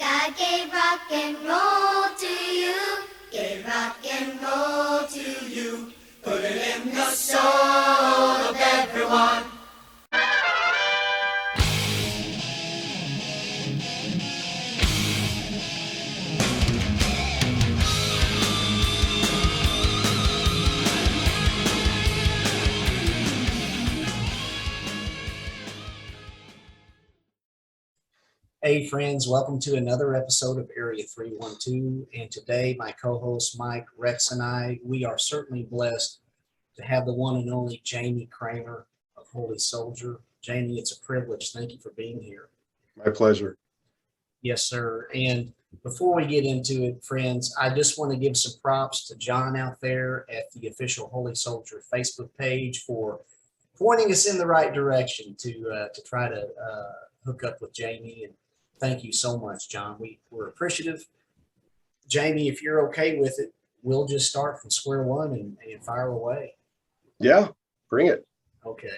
God gave rock and roll to you. Gave rock and roll to you. Put it in the soul of everyone. Hey friends, welcome to another episode of Area 312. And today my co-host Mike, Rex, and we are certainly blessed to have the one and only Jamie Cramer of Holy Soldier. Jamie, it's a privilege. Thank you for being here. My pleasure. Yes, sir. And before we get into it, friends, I just want to give some props to John out there at the official Holy Soldier Facebook page for pointing us in the right direction to try to hook up with Jamie. And thank you so much, John. We're appreciative. Jamie, if you're okay with it, we'll just start from square one and fire away. Yeah, bring it. Okay.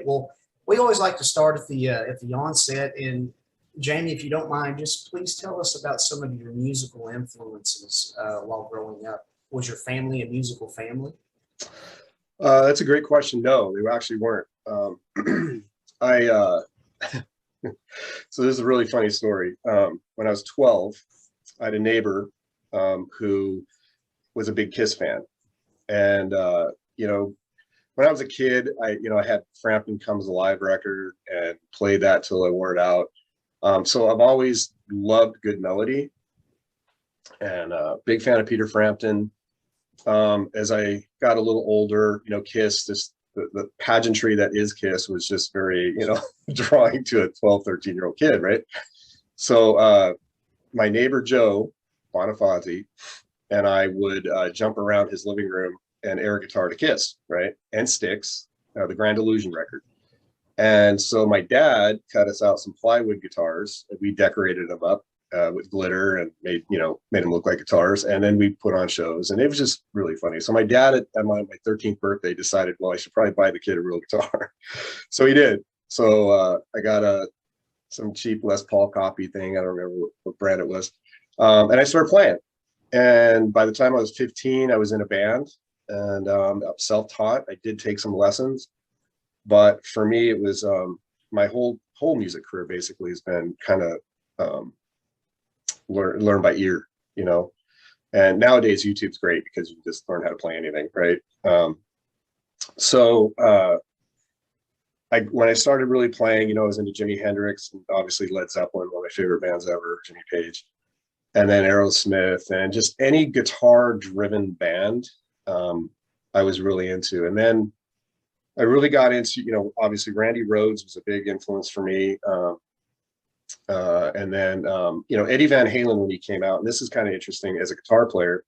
Well, we always like to start at the onset. And Jamie, if you don't mind, just please tell us about some of your musical influences while growing up. Was your family a musical family? That's a great question. No, they actually weren't. I so this is a really funny story. When I was 12, I had a neighbor who was a big Kiss fan, and when I was a kid, I had Frampton Comes Alive record and played that till I wore it out. So I've always loved good melody, and big fan of Peter Frampton. As I got a little older, Kiss, the pageantry that is Kiss was just very, drawing to a 12, 13-year-old kid, right? So my neighbor Joe Bonifazi and I would jump around his living room and air guitar to Kiss, right? And Styx, the Grand Illusion record. And so my dad cut us out some plywood guitars, and we decorated them up with glitter and made them look like guitars, and then we put on shows, and it was just really funny. So my dad at my 13th birthday decided, well, I should probably buy the kid a real guitar. So he did. So I got some cheap Les Paul copy thing. I don't remember what brand it was, and I started playing. And by the time I was 15, I was in a band, and self-taught. I did take some lessons, but for me, it was my whole music career basically has been kind of learn by ear, and nowadays YouTube's great because you can just learn how to play anything, right? When I started really playing, I was into Jimi Hendrix and obviously Led Zeppelin, one of my favorite bands ever, Jimmy Page, and then Aerosmith, and just any guitar driven band I was really into. And then I really got into, obviously Randy Rhoads was a big influence for me. And then, Eddie Van Halen, when he came out, and this is kind of interesting as a guitar player,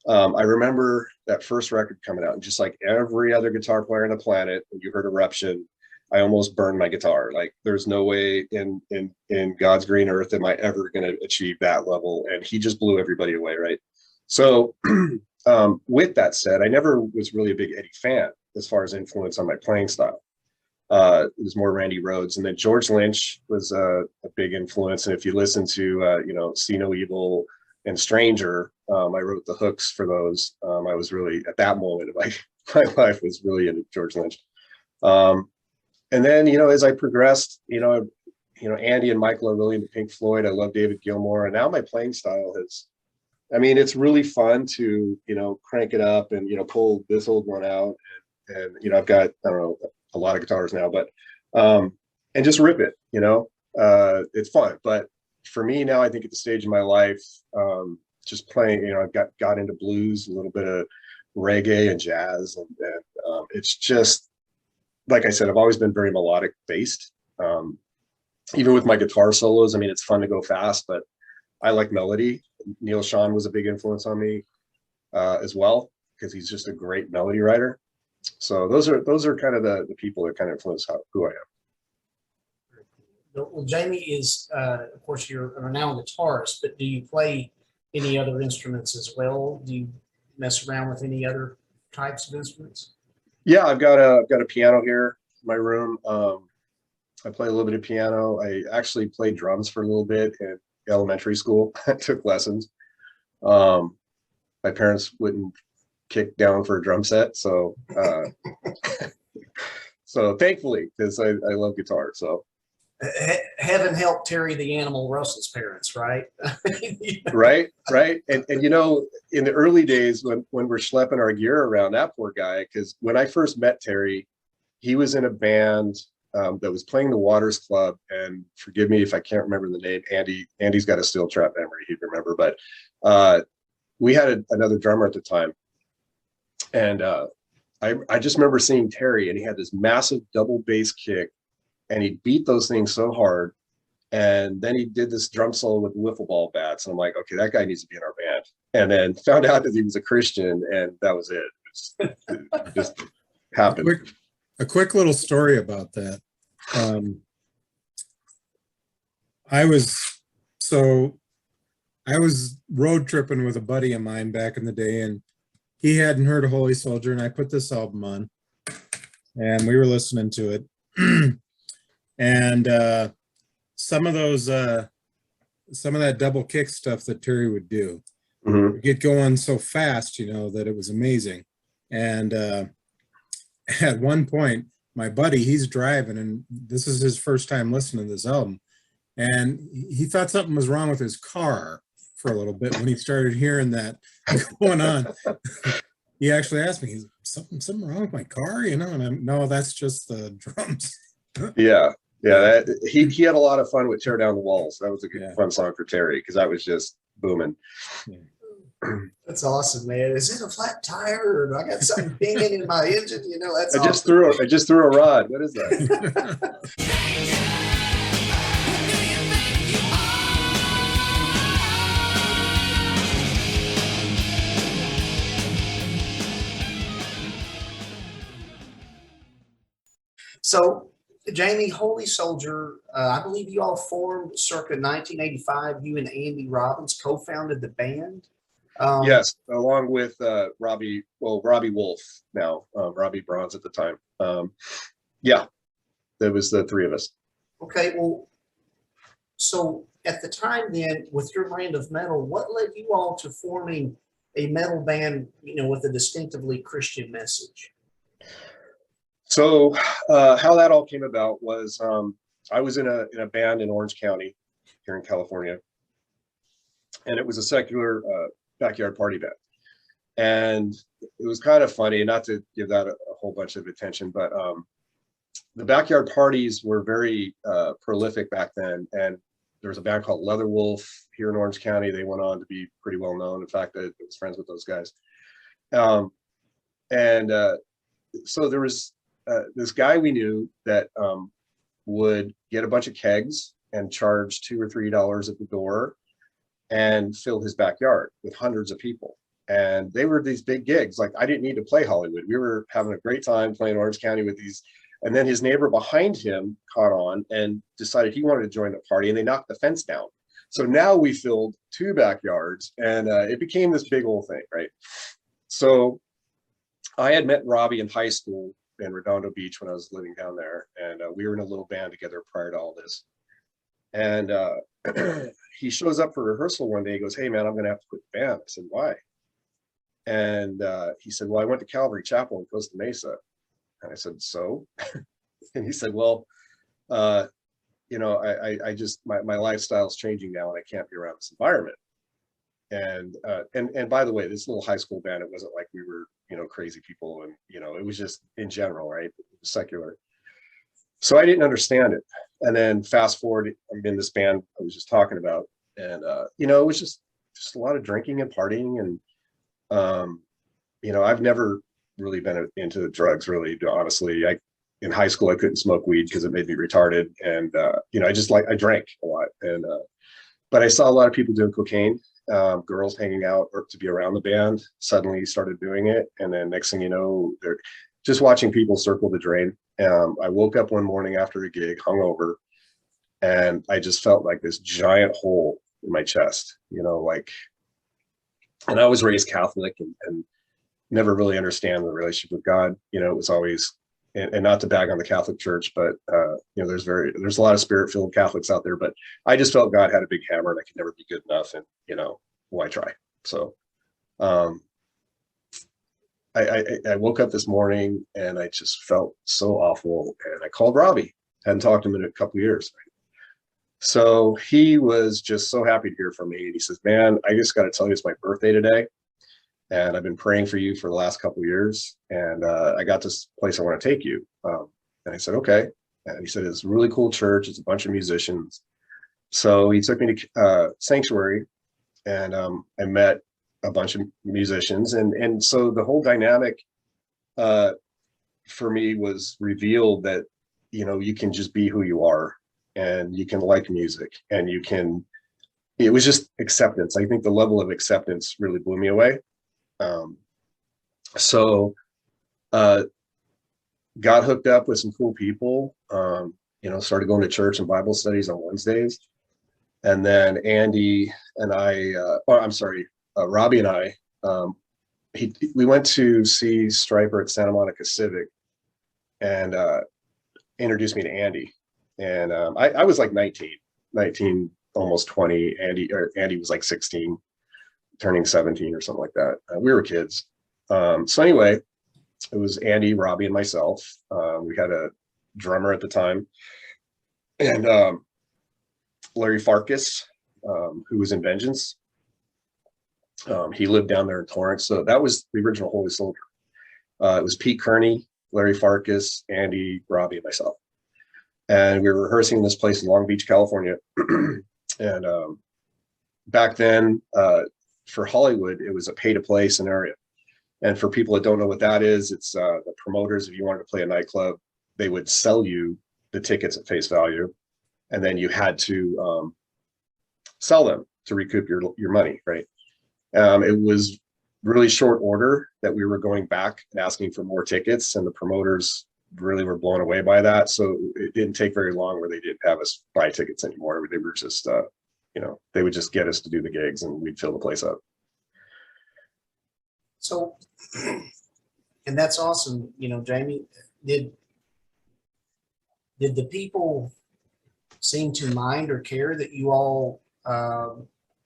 I remember that first record coming out, and just like every other guitar player on the planet, when you heard Eruption, I almost burned my guitar. Like, there's no way in God's green earth am I ever going to achieve that level. And he just blew everybody away, right? So with that said, I never was really a big Eddie fan as far as influence on my playing style. It was more Randy Rhoads, and then George Lynch was a big influence. And if you listen to See No Evil and Stranger, I wrote the hooks for those. I was really, at that moment of my life, was really into George Lynch. And then as I progressed, Andy and Michael are really into Pink Floyd. I love David Gilmour, and now my playing style it's really fun to crank it up and pull this old one out, and I've got, I don't know, a lot of guitars now, but and just rip it, it's fun. But for me now, I think at the stage of my life, just playing, I've got into blues, a little bit of reggae and jazz, and it's just, like I said, I've always been very melodic based. Even with my guitar solos, it's fun to go fast, but I like melody. Neil Sean was a big influence on me as well, because he's just a great melody writer. So those are kind of the people that kind of influence who I am. Well, Jamie is, of course, you're now a guitarist, but do you play any other instruments as well? Do you mess around with any other types of instruments? Yeah, I've got a piano here in my room. I play a little bit of piano. I actually played drums for a little bit, and elementary school. I took lessons. My parents wouldn't kick down for a drum set, so so thankfully, because I love guitar. So Heaven help Terry the Animal Russell's parents, right? right. And you know, in the early days when we're schlepping our gear around, that poor guy, because when I first met Terry, he was in a band that was playing the Waters Club, and forgive me if I can't remember the name. Andy's got a steel trap memory, he'd remember, but we had another drummer at the time, and I just remember seeing Terry, and he had this massive double bass kick, and he beat those things so hard. And then he did this drum solo with wiffle ball bats. And I'm like, okay, that guy needs to be in our band. And then found out that he was a Christian, and that was it. It just happened. A quick little story about that. I was road tripping with a buddy of mine back in the day, and he hadn't heard of Holy Soldier, and I put this album on, and we were listening to it. And some of that double kick stuff that Terry would do, would get going so fast, you know, that it was amazing. And at one point, my buddy, he's driving, and this is his first time listening to this album, and he thought something was wrong with his car for a little bit when he started hearing that going on. He actually asked me, something wrong with my car, you know? And I'm, no, that's just the drums. Yeah. He had a lot of fun with Tear Down the Walls. That was a good fun song for Terry, because that was just booming. That's awesome, man. Is it a flat tire, or do I got something pinging in my engine? You know, that's I just threw a rod. What is that? So, Jamie, Holy Soldier, I believe you all formed circa 1985. You and Andy Robbins co-founded the band. Yes, along with Robbie Wolf now, Robbie Bronze at the time. Yeah, there was the three of us. Okay, well, so at the time then, with your brand of metal, what led you all to forming a metal band, you know, with a distinctively Christian message? So how that all came about was I was in a band in Orange County here in California, and it was a secular backyard party band. And it was kind of funny, not to give that a whole bunch of attention, but the backyard parties were very prolific back then. And there was a band called Leather Wolf here in Orange County. They went on to be pretty well known. In fact, I was friends with those guys. So there was this guy we knew that would get a bunch of kegs and charge $2 or $3 at the door and fill his backyard with hundreds of people. And they were these big gigs. Like, I didn't need to play Hollywood. We were having a great time playing Orange County with these. And then his neighbor behind him caught on and decided he wanted to join the party, and they knocked the fence down. So now we filled 2 backyards, and it became this big old thing, right? So I had met Robbie in high school in Redondo Beach when I was living down there, and we were in a little band together prior to all this. And he shows up for rehearsal one day. He goes, "Hey man, I'm gonna have to quit the band." I said, "Why?" And he said, "Well, I went to Calvary Chapel in Costa Mesa." And I said, "So?" And he said, "Well, you know, I just my lifestyle's changing now, and I can't be around this environment." And by the way, this little high school band, it wasn't like we were, you know, crazy people, and you know, it was just in general, right? It was secular. So I didn't understand it. And then fast forward, I'm in this band I was just talking about, and you know, it was just a lot of drinking and partying, and you know, I've never really been into drugs, really, honestly. In high school I couldn't smoke weed because it made me retarded, and you know, I drank a lot, and but I saw a lot of people doing cocaine. Girls hanging out or to be around the band suddenly started doing it, and then next thing you know, they're just watching people circle the drain. I woke up one morning after a gig, hungover, and I just felt like this giant hole in my chest, you know, like. And I was raised Catholic and never really understand the relationship with God. You know, it was always and not to bag on the Catholic Church, but there's a lot of spirit-filled Catholics out there, but I just felt God had a big hammer and I could never be good enough, and why try? So I woke up this morning and I just felt so awful, and I called Robbie. Hadn't talked to him in a couple of years. So he was just so happy to hear from me, and he says, "Man, I just got to tell you, it's my birthday today, and I've been praying for you for the last couple of years, and I got this place I want to take you." And I said, "Okay." And he said, "It's a really cool church. It's a bunch of musicians." So he took me to Sanctuary, and I met a bunch of musicians, and so the whole dynamic for me was revealed that you can just be who you are, and you can like music, and it was just acceptance. I think the level of acceptance really blew me away. So got hooked up with some cool people, started going to church and Bible studies on Wednesdays. And then Andy and Robbie and I, we went to see Striper at Santa Monica Civic, and introduced me to Andy. And I was like 19, almost 20. Andy was like 16, turning 17 or something like that. We were kids. So anyway, it was Andy, Robbie, and myself. We had a drummer at the time, and Larry Farkas, who was in Vengeance. He lived down there in Torrance. So that was the original Holy Soldier. It was Pete Kearney, Larry Farkas, Andy, Robbie, and myself. And we were rehearsing in this place in Long Beach, California. And back then, for Hollywood, it was a pay-to-play scenario. And for people that don't know what that is, it's the promoters, if you wanted to play a nightclub, they would sell you the tickets at face value, and then you had to sell them to recoup your money, right? It was really short order that we were going back and asking for more tickets, and the promoters really were blown away by that. So it didn't take very long where they didn't have us buy tickets anymore. They were just, they would just get us to do the gigs, and we'd fill the place up. So, and that's awesome. Jamie, did the people seem to mind or care that you all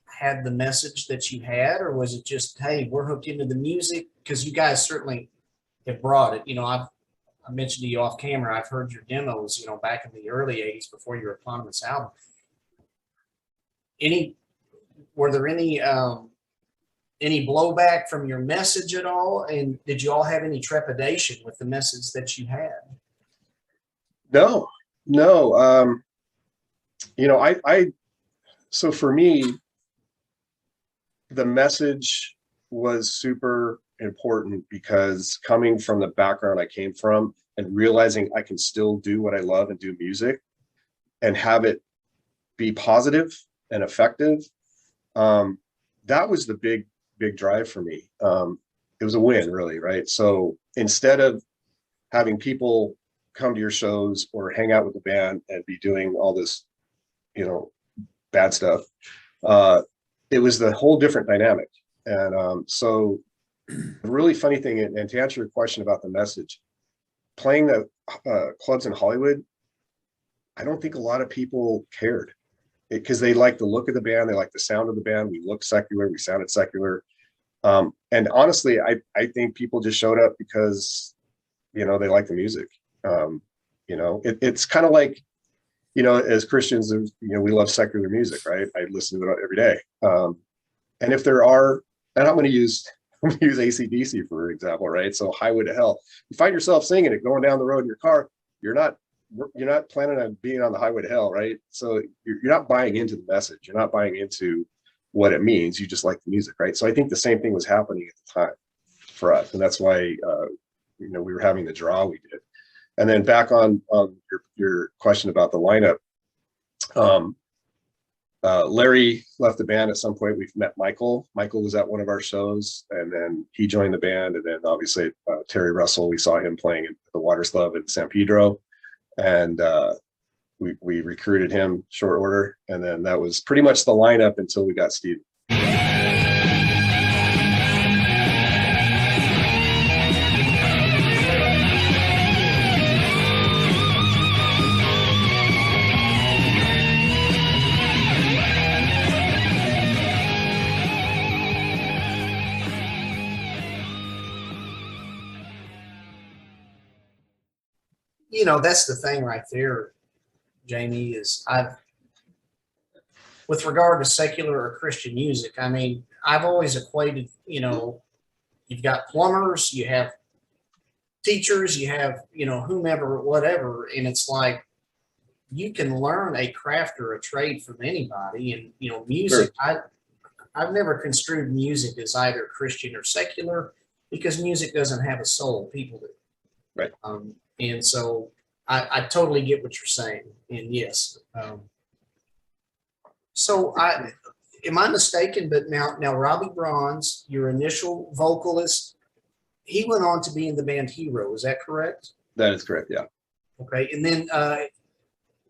had the message that you had, or was it just, hey, we're hooked into the music? Because you guys certainly have brought it. I mentioned to you off camera, I've heard your demos, back in the early 80s before your eponymous album. Were there any blowback from your message at all? And did you all have any trepidation with the message that you had? No. So for me, the message was super important, because coming from the background I came from and realizing I can still do what I love and do music and have it be positive and effective, that was the big drive for me. It was a win, really, right? So instead of having people come to your shows or hang out with the band and be doing all this, bad stuff, it was the whole different dynamic. And so the really funny thing, and to answer your question about the message, playing the clubs in Hollywood, I don't think a lot of people cared, because they like the look of the band, they like the sound of the band. We looked secular, we sounded secular. And honestly, I think people just showed up because, they like the music. It's kind of like, as Christians, we love secular music, right? I listen to it every day. And if there are, and I'm going to use AC/DC for example, right? So Highway to Hell, you find yourself singing it going down the road in your car, you're not planning on being on the highway to hell, right? So you're not buying into the message, you're not buying into what it means, you just like the music, right? So I think the same thing was happening at the time for us, and that's why we were having the draw we did. And then back on your question about the lineup, Larry left the band at some point. We've met Michael. Michael was at one of our shows, and then he joined the band. And then obviously Terry Russell, we saw him playing at the Waters Club in San Pedro, and we recruited him short order. And then that was pretty much the lineup until we got Steve. that's the thing right there, Jamie, is with regard to secular or Christian music, I mean, I've always equated, you've got plumbers, you have teachers, you have, whomever, whatever. And it's like, you can learn a craft or a trade from anybody. And, music, I've never construed music as either Christian or secular because music doesn't have a soul. People do. Right. And so I totally get what you're saying. And yes. Am I mistaken? But now Robbie Bronze, your initial vocalist, he went on to be in the band Hero. Is that correct? That is correct. Yeah. Okay. And then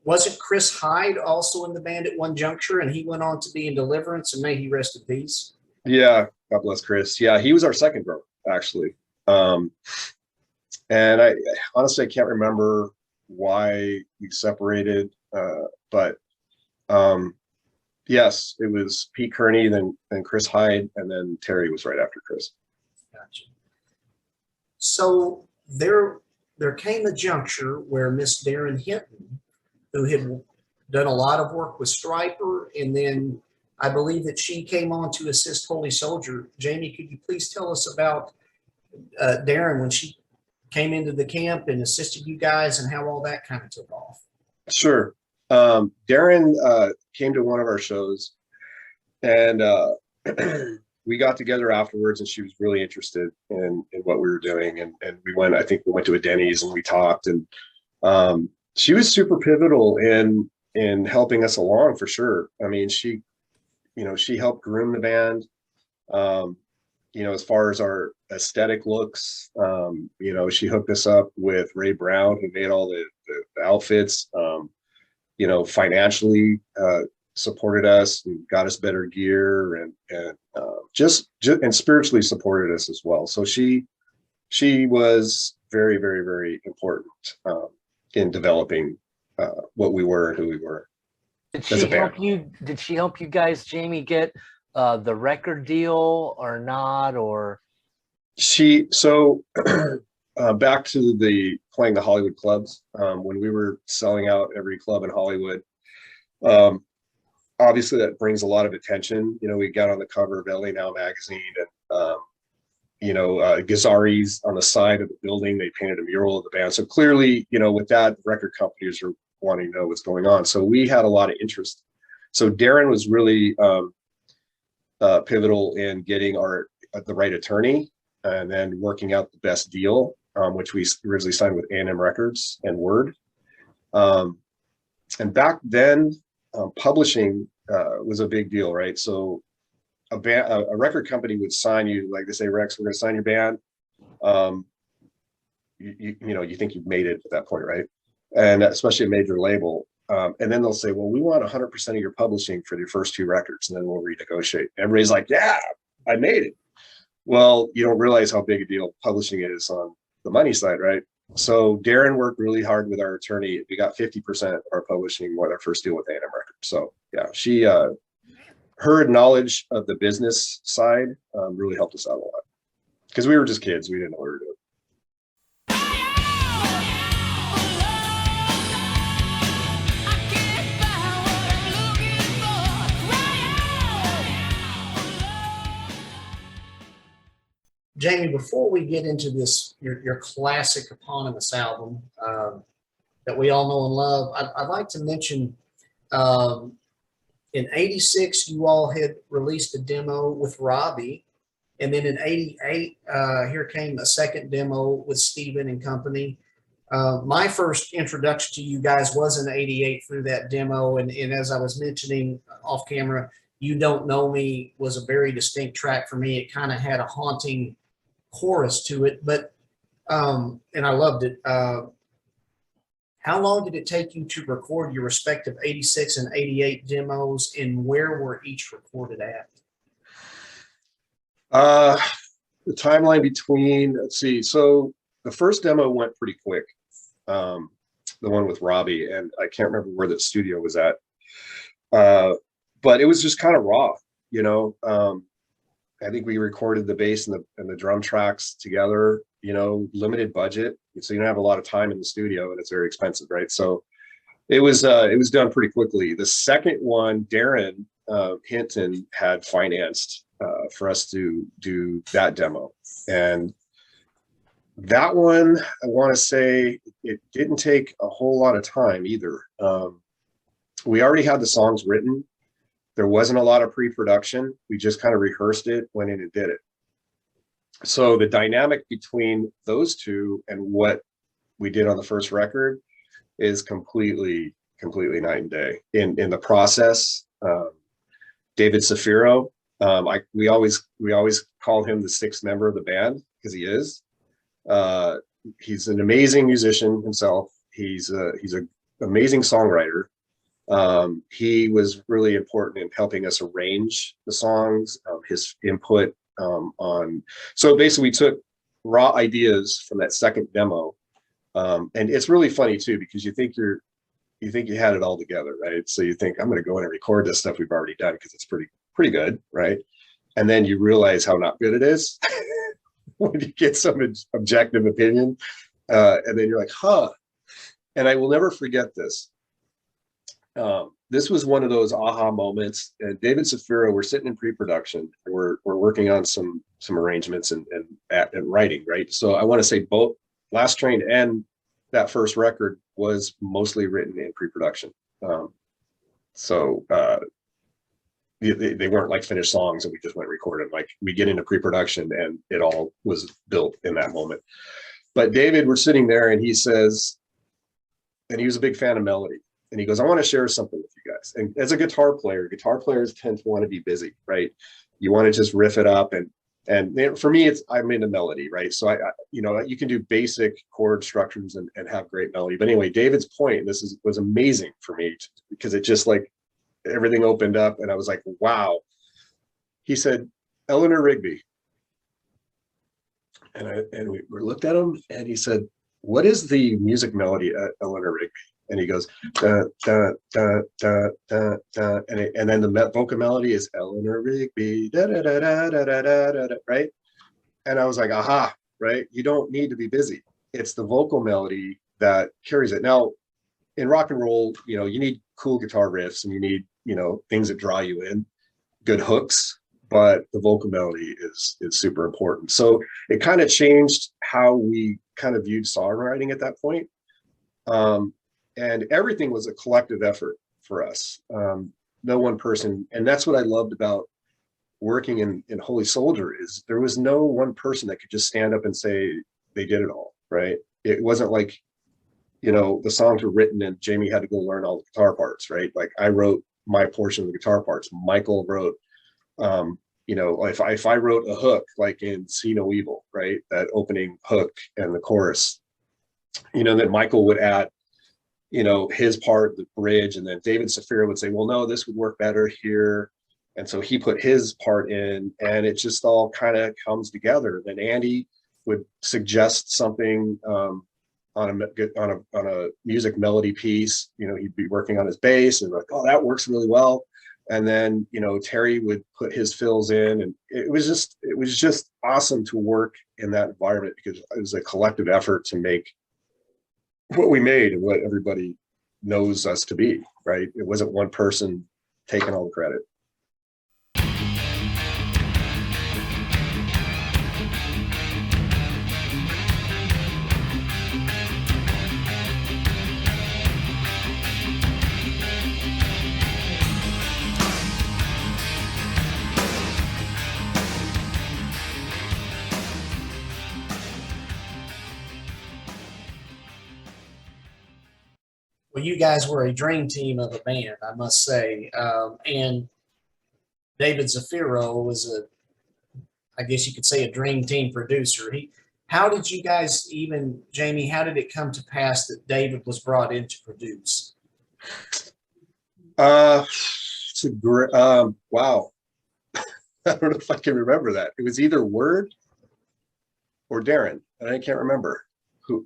wasn't Chris Hyde also in the band at one juncture, and he went on to be in Deliverance, and may he rest in peace? Yeah. God bless Chris. Yeah. He was our second drummer, actually. And I honestly, I can't remember why we separated. But yes, it was Pete Kearney, then Chris Hyde, and then Terry was right after Chris. Gotcha. So there came a juncture where Miss Darren Hinton, who had done a lot of work with Stryper, and then I believe that she came on to assist Holy Soldier. Jamie, could you please tell us about Darren when she came into the camp and assisted you guys and how all that kind of took off? Sure. Darren came to one of our shows, and we got together afterwards, and she was really interested in what we were doing. And I think we went to a Denny's and we talked, and she was super pivotal in helping us along for sure. I mean, she helped groom the band, as far as our aesthetic looks. She hooked us up with Ray Brown, who made all the outfits, financially, supported us and got us better gear, and just spiritually supported us as well. So she was very, very, very important in developing what we were and who we were. Did she help you guys, Jamie, get the record deal or not? Or back to playing the Hollywood clubs, when we were selling out every club in Hollywood, obviously that brings a lot of attention. We got on the cover of LA Now magazine, and Gazzari's on the side of the building, they painted a mural of the band. So clearly, with that, record companies are wanting to know what's going on. So we had a lot of interest. So Darren was really pivotal in getting the right attorney, and then working out the best deal, which we originally signed with A&M Records and Word. And back then, publishing was a big deal, right? So a record company would sign you, like they say, Rex, we're going to sign your band. You think you've made it at that point, right? And especially a major label. And then they'll say, well, we want 100% of your publishing for your first 2 records, and then we'll renegotiate. Everybody's like, yeah, I made it. Well, you don't realize how big a deal publishing is on the money side, right? So Darren worked really hard with our attorney. We got 50% of our publishing with our first deal with A&M Records. So yeah, her knowledge of the business side really helped us out a lot, because we were just kids. We didn't know what we were doing. Jamie, before we get into this, your classic eponymous album that we all know and love, I'd like to mention in '86, you all had released a demo with Robbie. And then in '88, here came a second demo with Steven and company. My first introduction to you guys was in '88 through that demo. And as I was mentioning off camera, You Don't Know Me was a very distinct track for me. It kind of had a haunting chorus to it, but and I loved it. How long did it take you to record your respective '86 and '88 demos, and where were each recorded at? The timeline between, let's see, so the first demo went pretty quick, the one with Robbie, and I can't remember where the studio was at, but it was just kind of raw, I think we recorded the bass and the drum tracks together, you know, limited budget. So you don't have a lot of time in the studio and it's very expensive, right? So it was done pretty quickly. The second one, Darren Hinton had financed for us to do that demo. And that one, I want to say it didn't take a whole lot of time either. We already had the songs written. There wasn't a lot of pre-production. We just kind of rehearsed it, went in and did it. So the dynamic between those two and what we did on the first record is completely night and day. In the process, David Safiro, we always call him the sixth member of the band because he is. He's an amazing musician himself. He's an amazing songwriter. He was really important in helping us arrange the songs, his input so basically we took raw ideas from that second demo. And it's really funny too, because you think you had it all together, right? So you think, I'm going to go in and record this stuff we've already done because it's pretty good, right? And then you realize how not good it is when you get some objective opinion. And then you're like, huh. And I will never forget this. This was one of those aha moments. And David Safiro, we're sitting in pre-production. We're working on some arrangements and writing, right? So I want to say both Last Train and that first record was mostly written in pre-production. They weren't like finished songs and we just went recorded. Like we get into pre-production and it all was built in that moment. But David, we're sitting there and he says, and he was a big fan of melody. And he goes, I want to share something with you guys. And as a guitar players tend to want to be busy, right? You want to just riff it up. And for me, I'm into melody, right? So I you can do basic chord structures and have great melody. But anyway, David's point, was amazing for me because it just like everything opened up and I was like, wow. He said, Eleanor Rigby. And we looked at him and he said, what is the music melody at Eleanor Rigby? And he goes, da, da, da, da, da, da. And then the vocal melody is Eleanor Rigby, da, da, da, da, da, da, da, da, right? And I was like, aha, right? You don't need to be busy. It's the vocal melody that carries it. Now, in rock and roll, you need cool guitar riffs and you need, things that draw you in, good hooks, but the vocal melody is super important. So it kind of changed how we kind of viewed songwriting at that point. And everything was a collective effort for us. No one person, and that's what I loved about working in Holy Soldier is there was no one person that could just stand up and say they did it all, right? It wasn't like, the songs were written and Jamie had to go learn all the guitar parts, right? Like I wrote my portion of the guitar parts. Michael wrote, if I wrote a hook, like in See No Evil, right? That opening hook and the chorus, then Michael would add, his part, the bridge, and then David Safiro would say, well, no, this would work better here. And so he put his part in and it just all kind of comes together. Then Andy would suggest something on a music melody piece. He'd be working on his bass and like, oh, that works really well. And then, Terry would put his fills in and it was just awesome to work in that environment because it was a collective effort to make what we made and what everybody knows us to be, right? It wasn't one person taking all the credit. Well, you guys were a dream team of a band, I must say. And David Zafiro was I guess you could say, a dream team producer. How did you guys Jamie, how did it come to pass that David was brought in to produce? It's a great, wow. I don't know if I can remember that. It was either Word or Darren, and I can't remember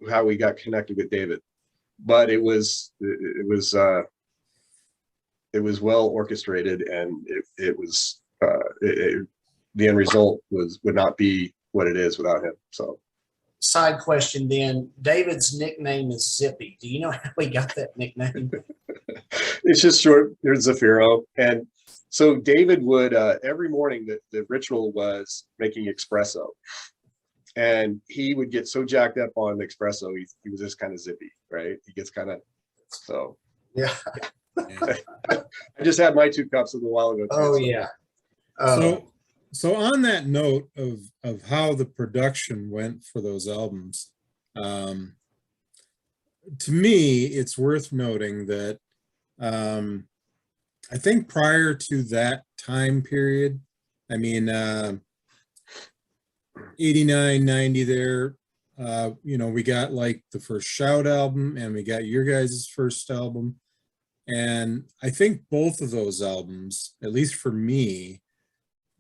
how we got connected with David. But it was well orchestrated, and the end result would not be what it is without him. So Side question then, David's nickname is Zippy. Do you know how he got that nickname? it's just short. There's Safiro. And so David would, every morning the ritual was making espresso. And he would get so jacked up on the espresso, he was just kind of zippy, right? He gets kind of, so. Yeah. I just had my 2 cups a little while ago. Oh, yeah. So on that note of how the production went for those albums, to me, it's worth noting that I think prior to that time period, I mean, 89, 90 there, we got like the first Shout album and we got your guys' first album. And I think both of those albums, at least for me,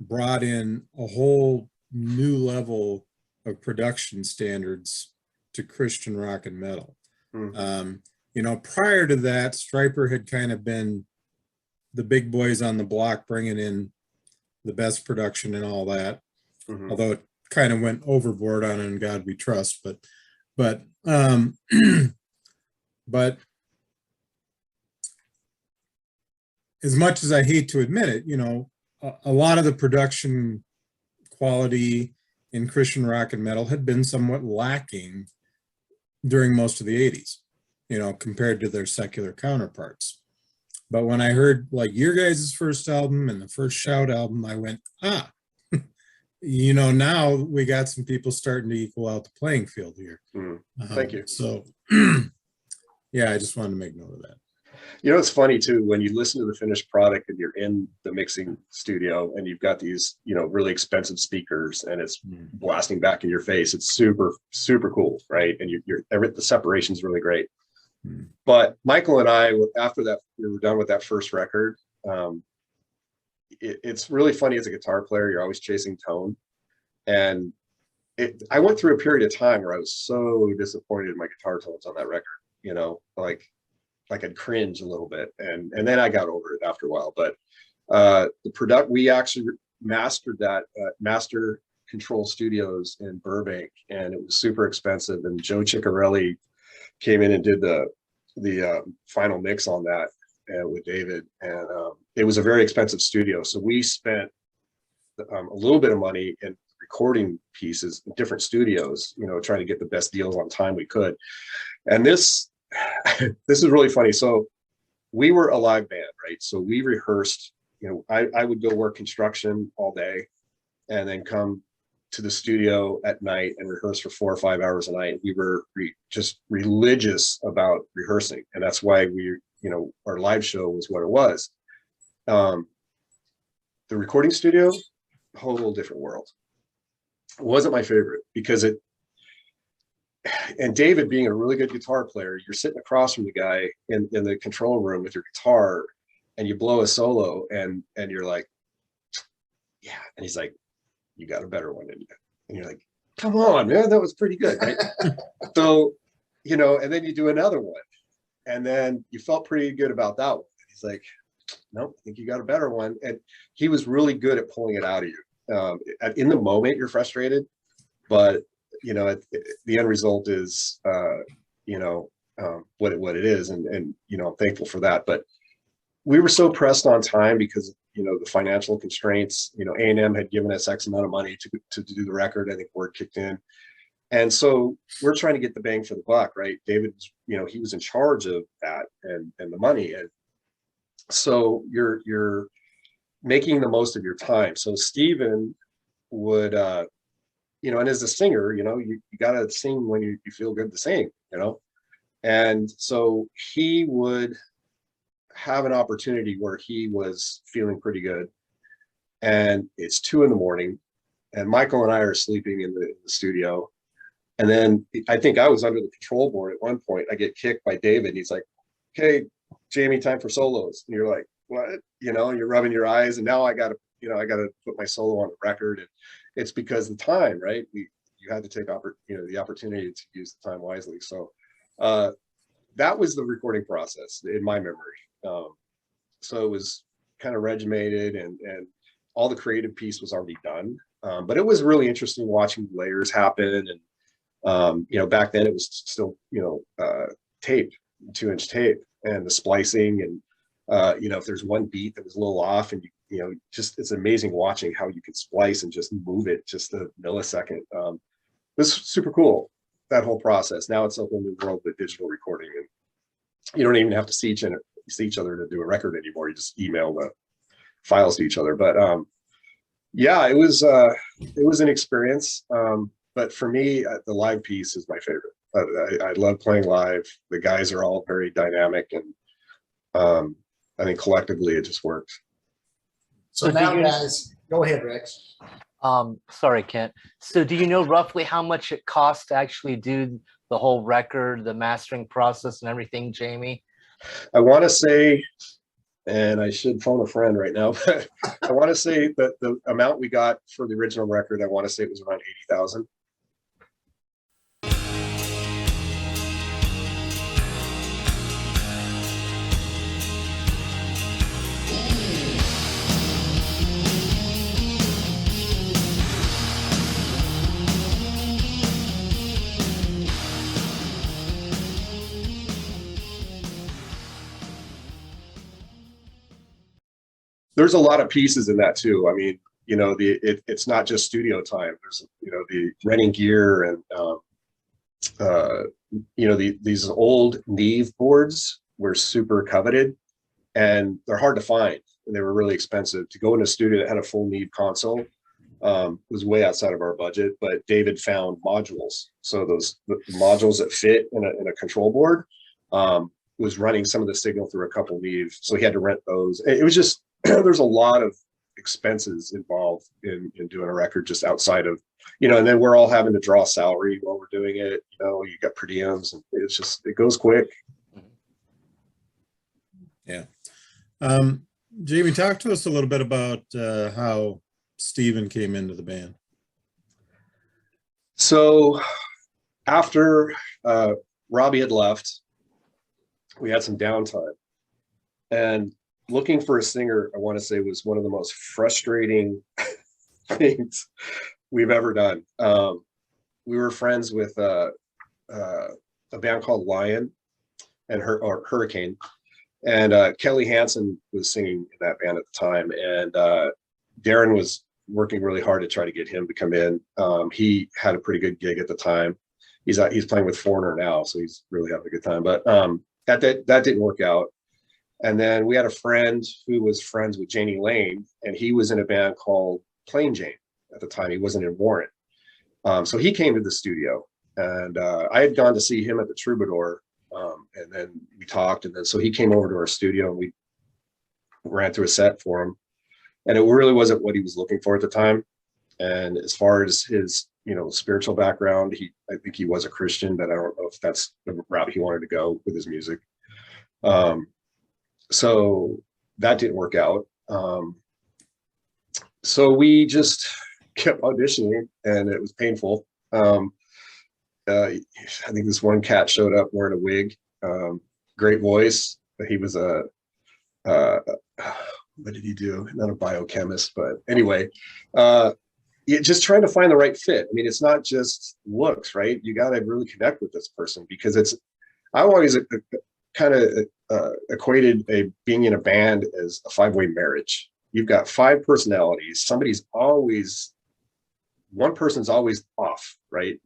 brought in a whole new level of production standards to Christian rock and metal. Prior to that, Stryper had kind of been the big boys on the block, bringing in the best production and all that, although it kind of went overboard on In God We Trust, but as much as I hate to admit it, a lot of the production quality in Christian rock and metal had been somewhat lacking during most of the 80s, compared to their secular counterparts. But when I heard like your guys' first album and the first Shout album, I went, now we got some people starting to equal out the playing field here. Thank you. So, yeah, I just wanted to make note of that. It's funny too, when you listen to the finished product and you're in the mixing studio and you've got these, really expensive speakers and it's blasting back in your face. It's super, super cool, right? And the separation's really great. But Michael and I, after that, we were done with that first record. It's really funny as a guitar player, you're always chasing tone. And I went through a period of time where I was so disappointed in my guitar tones on that record, like I'd cringe a little bit. And then I got over it after a while. But we actually mastered that at Master Control Studios in Burbank, and it was super expensive. And Joe Ciccarelli came in and did the final mix on that with David, and it was a very expensive studio. So we spent a little bit of money in recording pieces in different studios, trying to get the best deals on time we could. And this is really funny. So we were a live band, right? So we rehearsed, I would go work construction all day and then come to the studio at night and rehearse for 4 or 5 hours a night. We were just religious about rehearsing. And that's why our live show was what it was. The recording studio, a whole different world. It wasn't my favorite because and David being a really good guitar player, you're sitting across from the guy in the control room with your guitar and you blow a solo and you're like, yeah. And he's like, you got a better one, didn't you? And you're like, come on, man, that was pretty good, right? So, and then you do another one and then you felt pretty good about that one. And he's like, nope, I think you got a better one. And he was really good at pulling it out of you. In the moment, you're frustrated, but the end result is, what it is. And I'm thankful for that. But we were so pressed on time because, the financial constraints, A&M had given us X amount of money to do the record. I think word kicked in. And so we're trying to get the bang for the buck, right? David, he was in charge of that and the money. And so you're making the most of your time. So Steven would, and as a singer, you got to sing when you feel good to sing, and so he would have an opportunity where he was feeling pretty good and it's 2 a.m. and Michael and I are sleeping in the studio. And then I think I was under the control board at one point. I get kicked by David. He's like, okay, Jamie, time for solos. And you're like, what? You're rubbing your eyes. And now I got to put my solo on the record. And it's because the time, right? You had to take the opportunity to use the time wisely. So that was the recording process in my memory. So it was kind of regimented and all the creative piece was already done. But it was really interesting watching layers happen. And, you know, back then it was still, you know, tape, 2-inch tape, and the splicing. And, you know, if there's one beat that was a little off, and you know, just, it's amazing watching how you can splice and just move it just a millisecond. This is super cool, that whole process. Now it's a whole new world with digital recording, and you don't even have to see each other to do a record anymore. You just email the files to each other. But yeah, it was an experience. But for me, the live piece is my favorite. I love playing live. The guys are all very dynamic, and I think collectively it just worked. So now, guys, go ahead, Rex. Sorry, Kent. So do you know roughly how much it costs to actually do the whole record, the mastering process and everything, Jamie? I want to say, and I should phone a friend right now, but I want to say that the amount we got for the original record, I want to say it was around 80,000. There's a lot of pieces in that too. I mean, you know, it's not just studio time. There's, you know, the renting gear, and you know, these old Neve boards were super coveted, and they're hard to find, and they were really expensive. To go in a studio that had a full Neve console was way outside of our budget. But David found modules, so the modules that fit in a control board was running some of the signal through a couple Neve, so he had to rent those. It was just there's a lot of expenses involved in doing a record, just outside of, you know, and then we're all having to draw salary while we're doing it. You know, you got per diems, and it's just, it goes quick. Yeah. Jamie, talk to us a little bit about how Steven came into the band. So after Robbie had left, we had some downtime, and looking for a singer, I want to say, was one of the most frustrating things we've ever done. We were friends with a band called Lion and Hurricane, and Kelly Hansen was singing in that band at the time, and Darren was working really hard to try to get him to come in. He had a pretty good gig at the time. He's playing with Foreigner now, so he's really having a good time. But that didn't work out. And then we had a friend who was friends with Janie Lane, and he was in a band called Plain Jane at the time. He wasn't in Warrant. So he came to the studio, and I had gone to see him at the Troubadour, and then we talked, and then so he came over to our studio, and we ran through a set for him, and it really wasn't what he was looking for at the time. And as far as his, you know, spiritual background, I think he was a Christian, but I don't know if that's the route he wanted to go with his music. So that didn't work out. So we just kept auditioning, and it was painful. I think this one cat showed up wearing a wig, great voice. He was what did he do? Not a biochemist, but anyway, just trying to find the right fit. I mean, it's not just looks, right? You got to really connect with this person, because I always kind of equated being in a band as a 5-way marriage. You've got 5 personalities. One person's always off, right?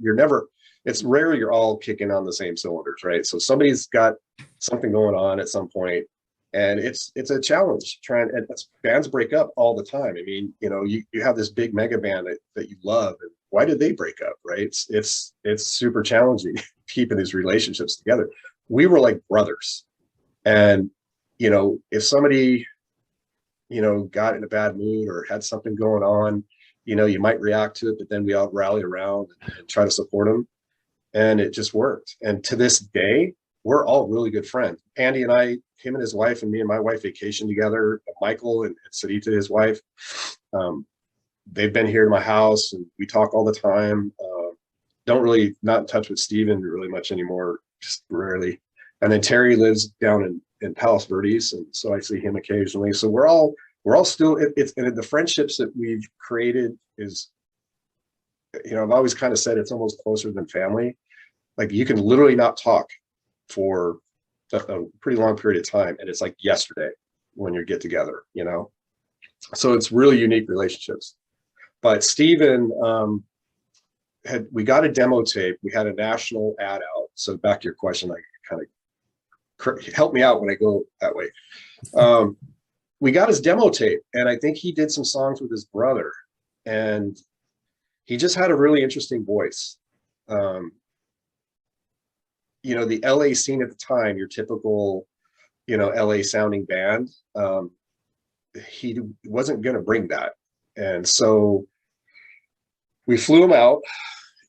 It's rare you're all kicking on the same cylinders, right? So somebody's got something going on at some point, and it's a challenge and bands break up all the time. I mean, you know, you have this big mega band that you love, and why did they break up, right? It's super challenging keeping these relationships together. We were like brothers. And, you know, if somebody, you know, got in a bad mood or had something going on, you know, you might react to it, but then we all rally around and try to support them. And it just worked. And to this day, we're all really good friends. Andy and I, him and his wife, and me and my wife vacation together. Michael and Sarita, his wife, they've been here to my house, and we talk all the time. Not in touch with Steven really much anymore, just rarely. And then Terry lives down in Palos Verdes, and so I see him occasionally. So we're all we're all still, and the friendships that we've created is, I've always kind of said it's almost closer than family. Like you can literally not talk for a pretty long period of time, and it's like yesterday when you get together, so it's really unique relationships. But Steven, we got a demo tape. We had a national ad out. So back to your question, like kind of help me out when I go that way. We got his demo tape, and I think he did some songs with his brother, and he just had a really interesting voice. The LA scene at the time, your typical, LA sounding band, he wasn't going to bring that. And so we flew him out,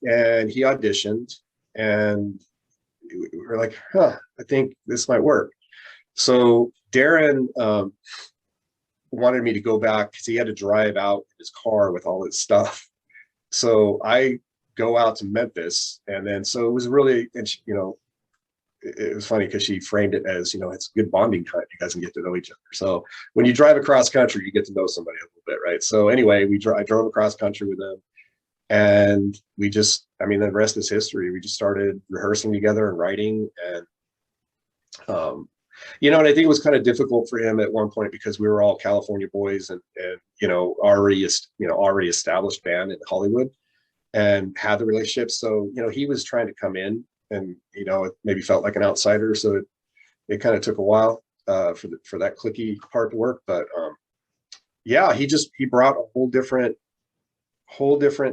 and he auditioned, and we were like, I think this might work. So Darren wanted me to go back because he had to drive out in his car with all his stuff. So I go out to Memphis, and then so it was really, it was funny because she framed it as, it's a good bonding time. You guys can get to know each other. So when you drive across country, you get to know somebody a little bit, right? So anyway, I drove across country with him, and we just, the rest is history. We just started rehearsing together and writing, and and I think it was kind of difficult for him at one point because we were all California boys and already established band in Hollywood and had the relationship. So, he was trying to come in, and, it maybe felt like an outsider. So it kind of took a while for that clicky part to work. But he brought a whole different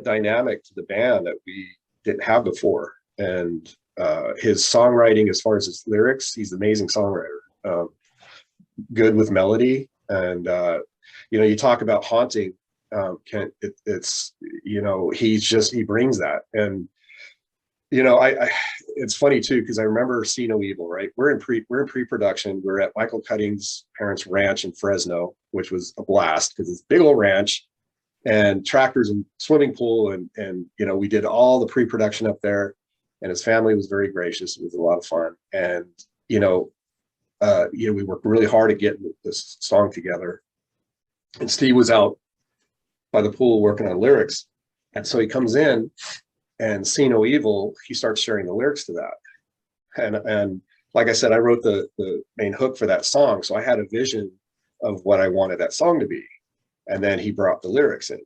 dynamic to the band that we didn't have before. And his songwriting, as far as his lyrics, he's an amazing songwriter, good with melody. And you talk about haunting, Kent, he brings that. And it's funny too, because I remember See No Evil, right? We're in pre-production. We're at Michael Cutting's parents' ranch in Fresno, which was a blast because it's a big old ranch and tractors and swimming pool, and we did all the pre-production up there, and his family was very gracious. It was a lot of fun. And we worked really hard at getting this song together. And Steve was out by the pool working on lyrics, and so he comes in, and See No Evil, he starts sharing the lyrics to that. And like I said, I wrote the main hook for that song. So I had a vision of what I wanted that song to be. And then he brought the lyrics in.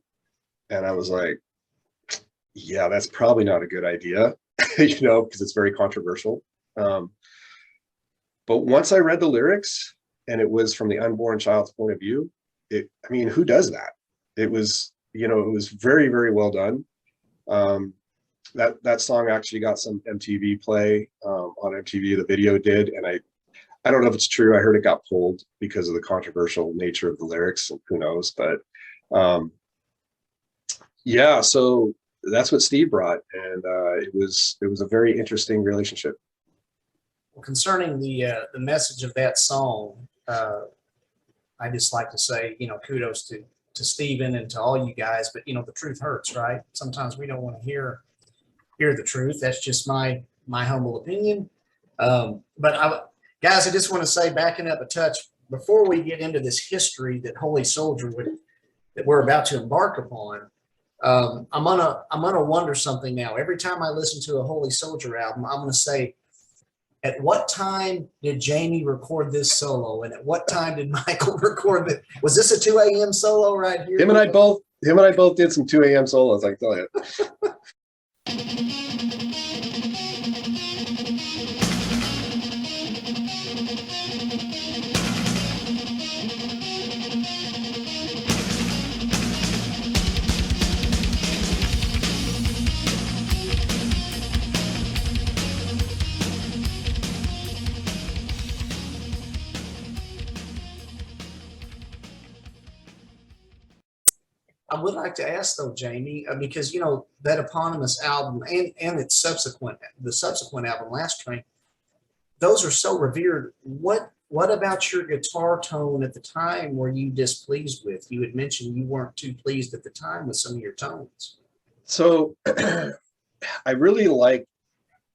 And I was like, yeah, that's probably not a good idea, because it's very controversial. But once I read the lyrics, and it was from the unborn child's point of view, who does that? It was, it was very, very well done. That song actually got some MTV play on MTV. The video did, and I don't know if it's true. I heard it got pulled because of the controversial nature of the lyrics. Who knows? But so that's what Steve brought, and it was a very interesting relationship. Well, concerning the message of that song, I just like to say, kudos to Steven and to all you guys. But the truth hurts, right? Sometimes we don't want to hear the truth. That's just my humble opinion. But guys, I just want to say, backing up a touch, before we get into this history that Holy Soldier that we're about to embark upon, I'm gonna wonder something now. Every time I listen to a Holy Soldier album, I'm gonna say, at what time did Jamie record this solo, and at what time did Michael record it? Was this a 2 a.m. solo right here? Him and I both did some 2 a.m. solos, I can tell you. I would like to ask though, Jamie, because that eponymous album and the subsequent album, Last Train, those are so revered. What about your guitar tone at the time were you displeased with? You had mentioned you weren't too pleased at the time with some of your tones. So I really like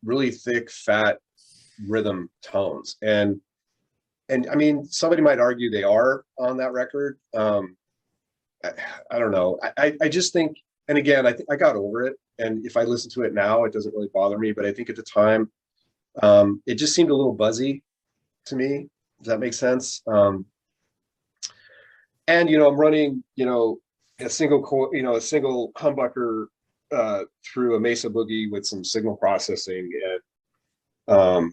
really thick, fat rhythm tones, and and I mean, somebody might argue they are on that record. I don't know. I just think, and again, I think I got over it. And if I listen to it now, it doesn't really bother me. But I think at the time, it just seemed a little buzzy to me. Does that make sense? And I'm running, a single humbucker through a Mesa Boogie with some signal processing, and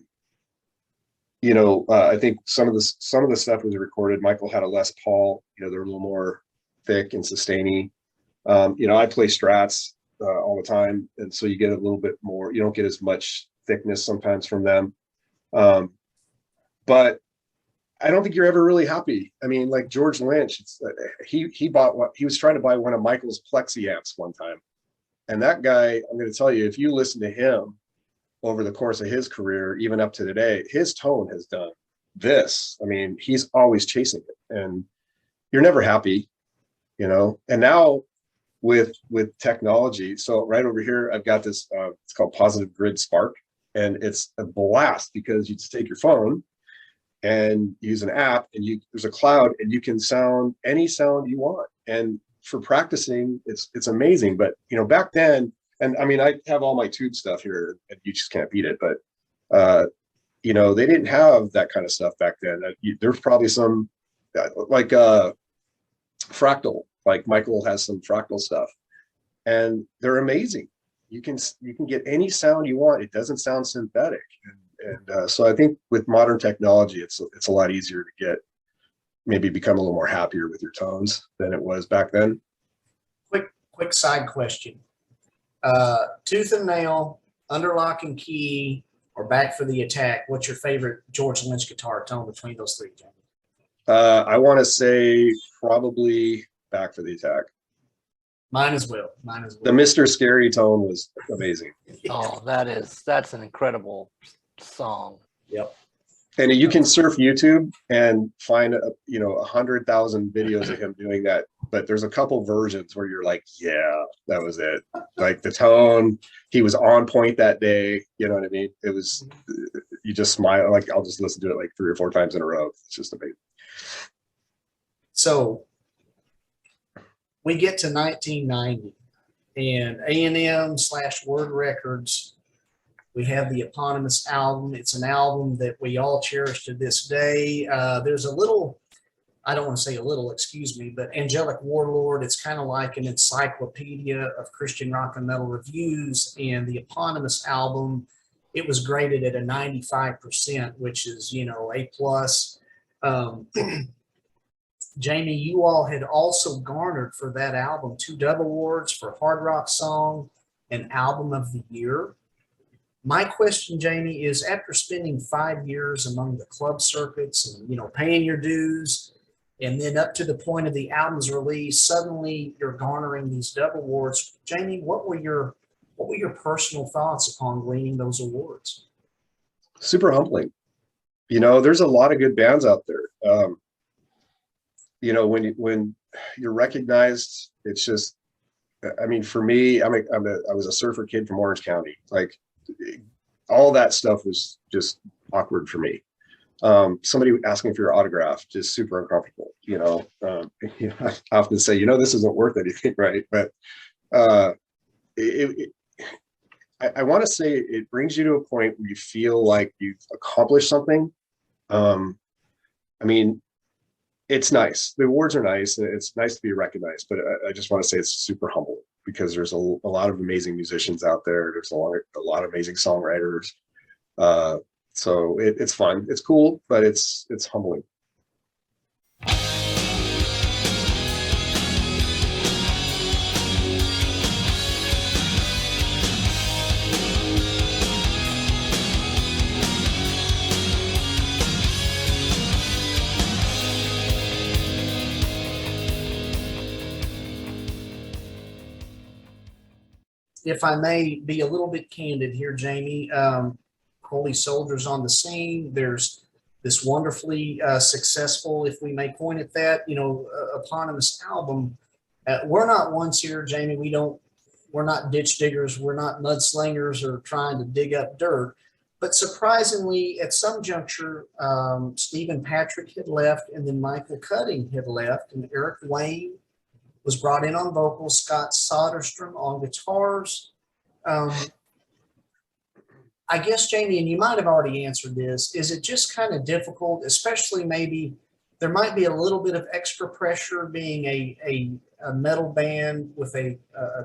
I think some of the stuff was recorded. Michael had a Les Paul. They're a little more thick and sustainy. I play Strats all the time, and so you get a little bit more. You don't get as much thickness sometimes from them, but I don't think you're ever really happy. I mean, like George Lynch, he was trying to buy one of Michael's Plexi amps one time, and that guy, I'm going to tell you, if you listen to him over the course of his career, even up to today, his tone has done this. I mean, he's always chasing it, and you're never happy, And now with technology, so right over here, I've got this. It's called Positive Grid Spark, and it's a blast because you just take your phone and use an app, and there's a cloud, and you can sound any sound you want. And for practicing, it's amazing. But back then, and I mean, I have all my tube stuff here, and you just can't beat it. But they didn't have that kind of stuff back then. There's probably some like Fractal, like Michael has some Fractal stuff, and they're amazing. You can get any sound you want. It doesn't sound synthetic. And so I think with modern technology, it's a lot easier to become a little more happier with your tones than it was back then. Quick side question. Tooth and Nail, Under Lock and Key, or Back for the Attack. What's your favorite George Lynch guitar tone between those three, Jamie? I want to say probably Back for the Attack. Mine as well. The Mr. Scary tone was amazing. Oh, that's an incredible song. Yep. And you can surf YouTube and find 100,000 videos of him doing that. But there's a couple versions where you're like, yeah, that was it. Like the tone, he was on point that day. You know what I mean? It was, you just smile. Like I'll just listen to it like 3 or 4 times in a row. It's just amazing. So we get to 1990 and A&M/Word Records. We have the eponymous album. It's an album that we all cherish to this day. There's a little, I don't want to say a little, excuse me, but Angelic Warlord, it's kind of like an encyclopedia of Christian rock and metal reviews. And the eponymous album, it was graded at a 95%, which is, A+. Jamie, you all had also garnered for that album 2 Dove Awards for Hard Rock Song and Album of the Year. My question, Jamie, is after spending 5 years among the club circuits and, paying your dues, and then up to the point of the album's release, suddenly you're garnering these Dove Awards. Jamie, what were your personal thoughts upon gleaning those awards? Super humbling. There's a lot of good bands out there. When you're recognized, it's just, I mean, for me, I was a surfer kid from Orange County. Like all that stuff was just awkward for me. Somebody asking for your autograph, just super uncomfortable. I often say, this isn't worth anything, right? But I want to say it brings you to a point where you feel like you've accomplished something. I mean, it's nice. The awards are nice. It's nice to be recognized, but I just want to say it's super humble because there's a lot of amazing musicians out there. There's a lot of amazing songwriters. So it's fun. It's cool, but it's humbling. If I may be a little bit candid here, Jamie, Holy Soldiers on the scene. There's this wonderfully successful, if we may point at that, eponymous album. We're not ones here, Jamie. We're not ditch diggers. We're not mudslingers or trying to dig up dirt. But surprisingly, at some juncture, Stephen Patrick had left, and then Michael Cutting had left, and Eric Wayne was brought in on vocals, Scott Soderstrom on guitars. I guess, Jamie, and you might have already answered this, is it just kind of difficult, especially maybe there might be a little bit of extra pressure being a metal band with a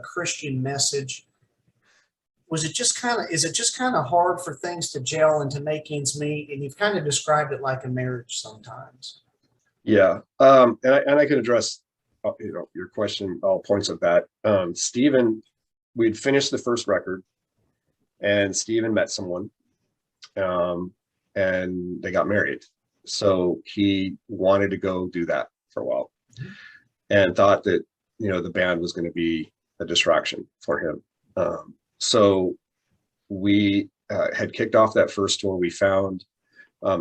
Christian message? Is it just kind of hard for things to gel and to make ends meet? And you've kind of described it like a marriage sometimes. Yeah. And I could address, your question, all points of that. Stephen, we'd finished the first record and Stephen met someone, and they got married. So he wanted to go do that for a while and thought that, the band was going to be a distraction for him. So we had kicked off that first tour. We found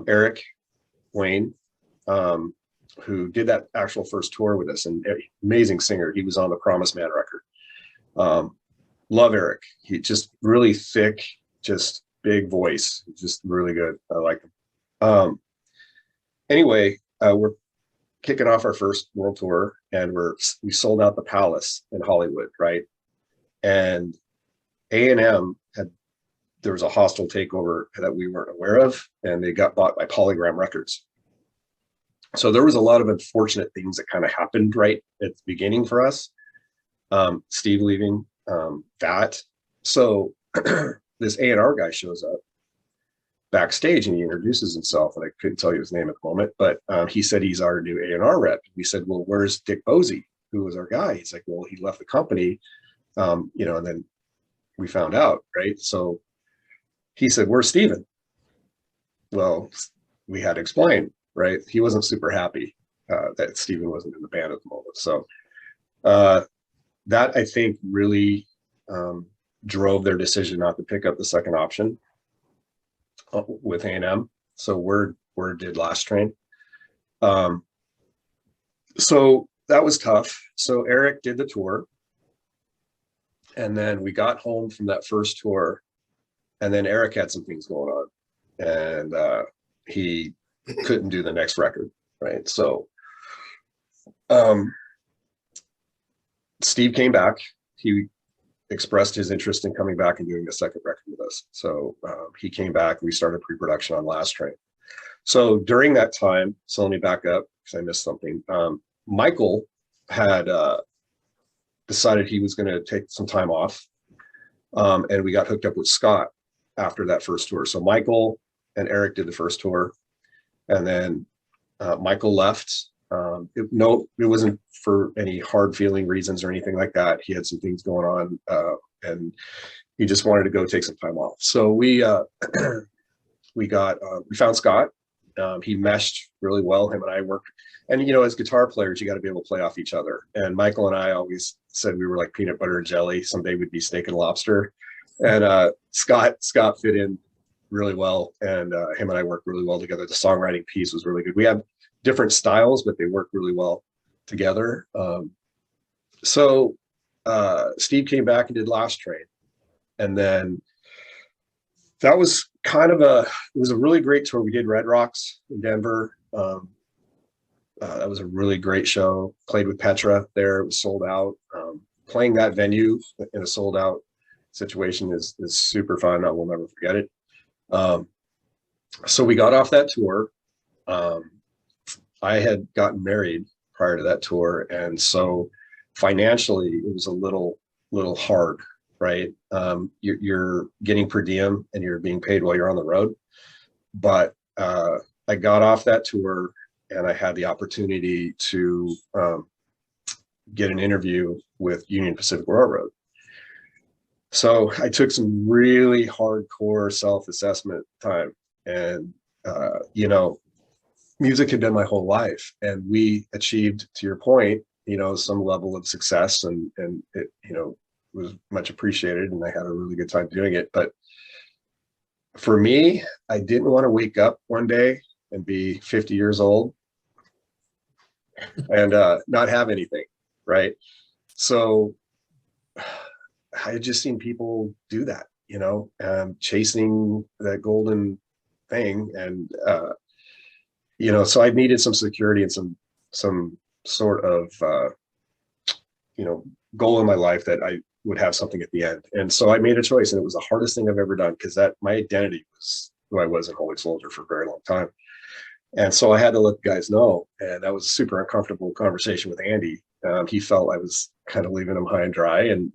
Eric Wayne, who did that actual first tour with us, and amazing singer. He was on the Promise Man record. Love Eric. He just really thick, just big voice, just really good. I like him. Anyway, we're kicking off our first world tour, and we sold out the Palace in Hollywood, right? And A&M there was a hostile takeover that we weren't aware of, and they got bought by Polygram Records. So there was a lot of unfortunate things that kind of happened right at the beginning for us. Steve leaving, that. So this A&R guy shows up backstage and he introduces himself, and I couldn't tell you his name at the moment, but he said he's our new A&R rep. We said, well, where's Dick Bosey, who was our guy? He's like, well, he left the company, and then we found out, right? So he said, where's Steven? Well, we had to explain, right? He wasn't super happy that Steven wasn't in the band at the moment. So that, I think, really drove their decision not to pick up the second option with A&M. So Word did Last Train. So that was tough. So Eric did the tour, and then we got home from that first tour, and then Eric had some things going on, and he couldn't do the next record, right? So Steve came back. He expressed his interest in coming back and doing the second record with us. So he came back. We started pre-production on Last Train. So during that time, so let me back up because I missed something. Michael had decided he was going to take some time off, and we got hooked up with Scott after that first tour. So Michael and Eric did the first tour, and then Michael left. It wasn't for any hard feeling reasons or anything like that. He had some things going on, and he just wanted to go take some time off. So we found Scott. He meshed really well. Him and I worked, and as guitar players, you got to be able to play off each other. And Michael and I always said we were like peanut butter and jelly. Someday we'd be steak and lobster. And Scott fit in really well, and him and I worked really well together. The songwriting piece was really good. We have different styles, but they work really well together. So Steve came back and did Last Train, and then that was it was a really great tour. We did Red Rocks in Denver. That was a really great show. Played with Petra there. It was sold out. Playing that venue in a sold out situation is super fun. I will never forget it. So we got off that tour. I had gotten married prior to that tour, and so financially it was a little hard, right? You're getting per diem and you're being paid while you're on the road. But I got off that tour, and I had the opportunity to get an interview with Union Pacific Railroad. So I took some really hardcore self-assessment time, and music had been my whole life, and we achieved, to your point, some level of success, and it, was much appreciated, and I had a really good time doing it. But for me, I didn't want to wake up one day and be 50 years old and not have anything, right? So I had just seen people do that, chasing that golden thing. And, so I needed some security and some sort of, goal in my life that I would have something at the end. And so I made a choice, and it was the hardest thing I've ever done, because my identity was who I was in Holy Soldier for a very long time. And so I had to let the guys know. And that was a super uncomfortable conversation with Andy. He felt I was kind of leaving him high and dry, and,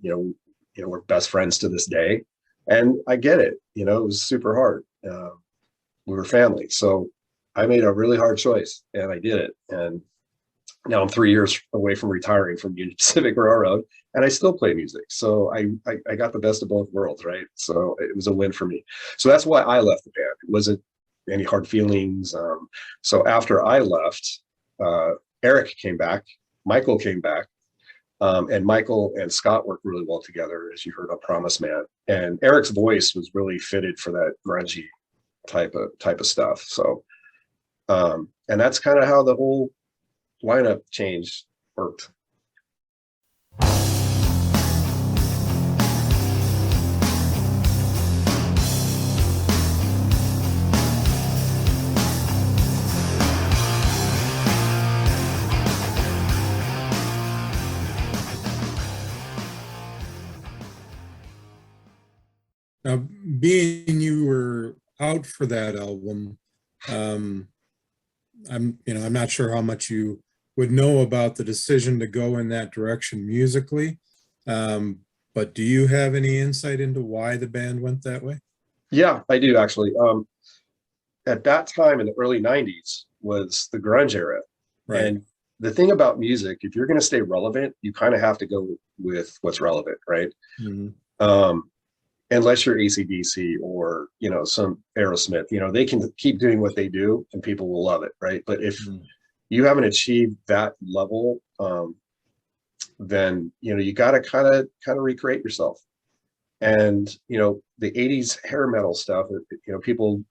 we're best friends to this day. And I get it, it was super hard. We were family. So I made a really hard choice, and I did it. And now I'm 3 years away from retiring from Union Pacific Railroad, and I still play music. So I got the best of both worlds, right? So it was a win for me. So that's why I left the band. It wasn't any hard feelings. So after I left, Eric came back, Michael came back, and Michael and Scott worked really well together, as you heard on Promise Man. And Eric's voice was really fitted for that grungy type of stuff. So, and that's kind of how the whole lineup change worked. Now, being you were out for that album, I'm not sure how much you would know about the decision to go in that direction musically, but do you have any insight into why the band went that way? Yeah, I do actually. At that time in the early 90s was the grunge era. Right. And the thing about music, if you're going to stay relevant, you kind of have to go with what's relevant, right? Mm-hmm. Unless you're AC/DC or, some Aerosmith, they can keep doing what they do and people will love it, right? But if you haven't achieved that level, then, you got to kind of recreate yourself. And, the 80s hair metal stuff, people,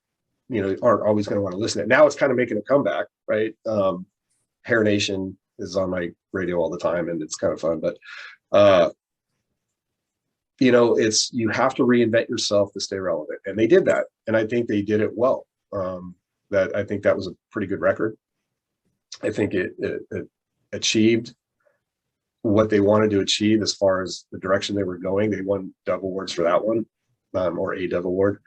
aren't always going to want to listen to it. Now it's kind of making a comeback, right? Hair Nation is on my radio all the time, and it's kind of fun, but, you have to reinvent yourself to stay relevant. And they did that. And I think they did it well. I think that was a pretty good record. I think it achieved what they wanted to achieve as far as the direction they were going. They won Dove Awards for that one, or a Dove Award.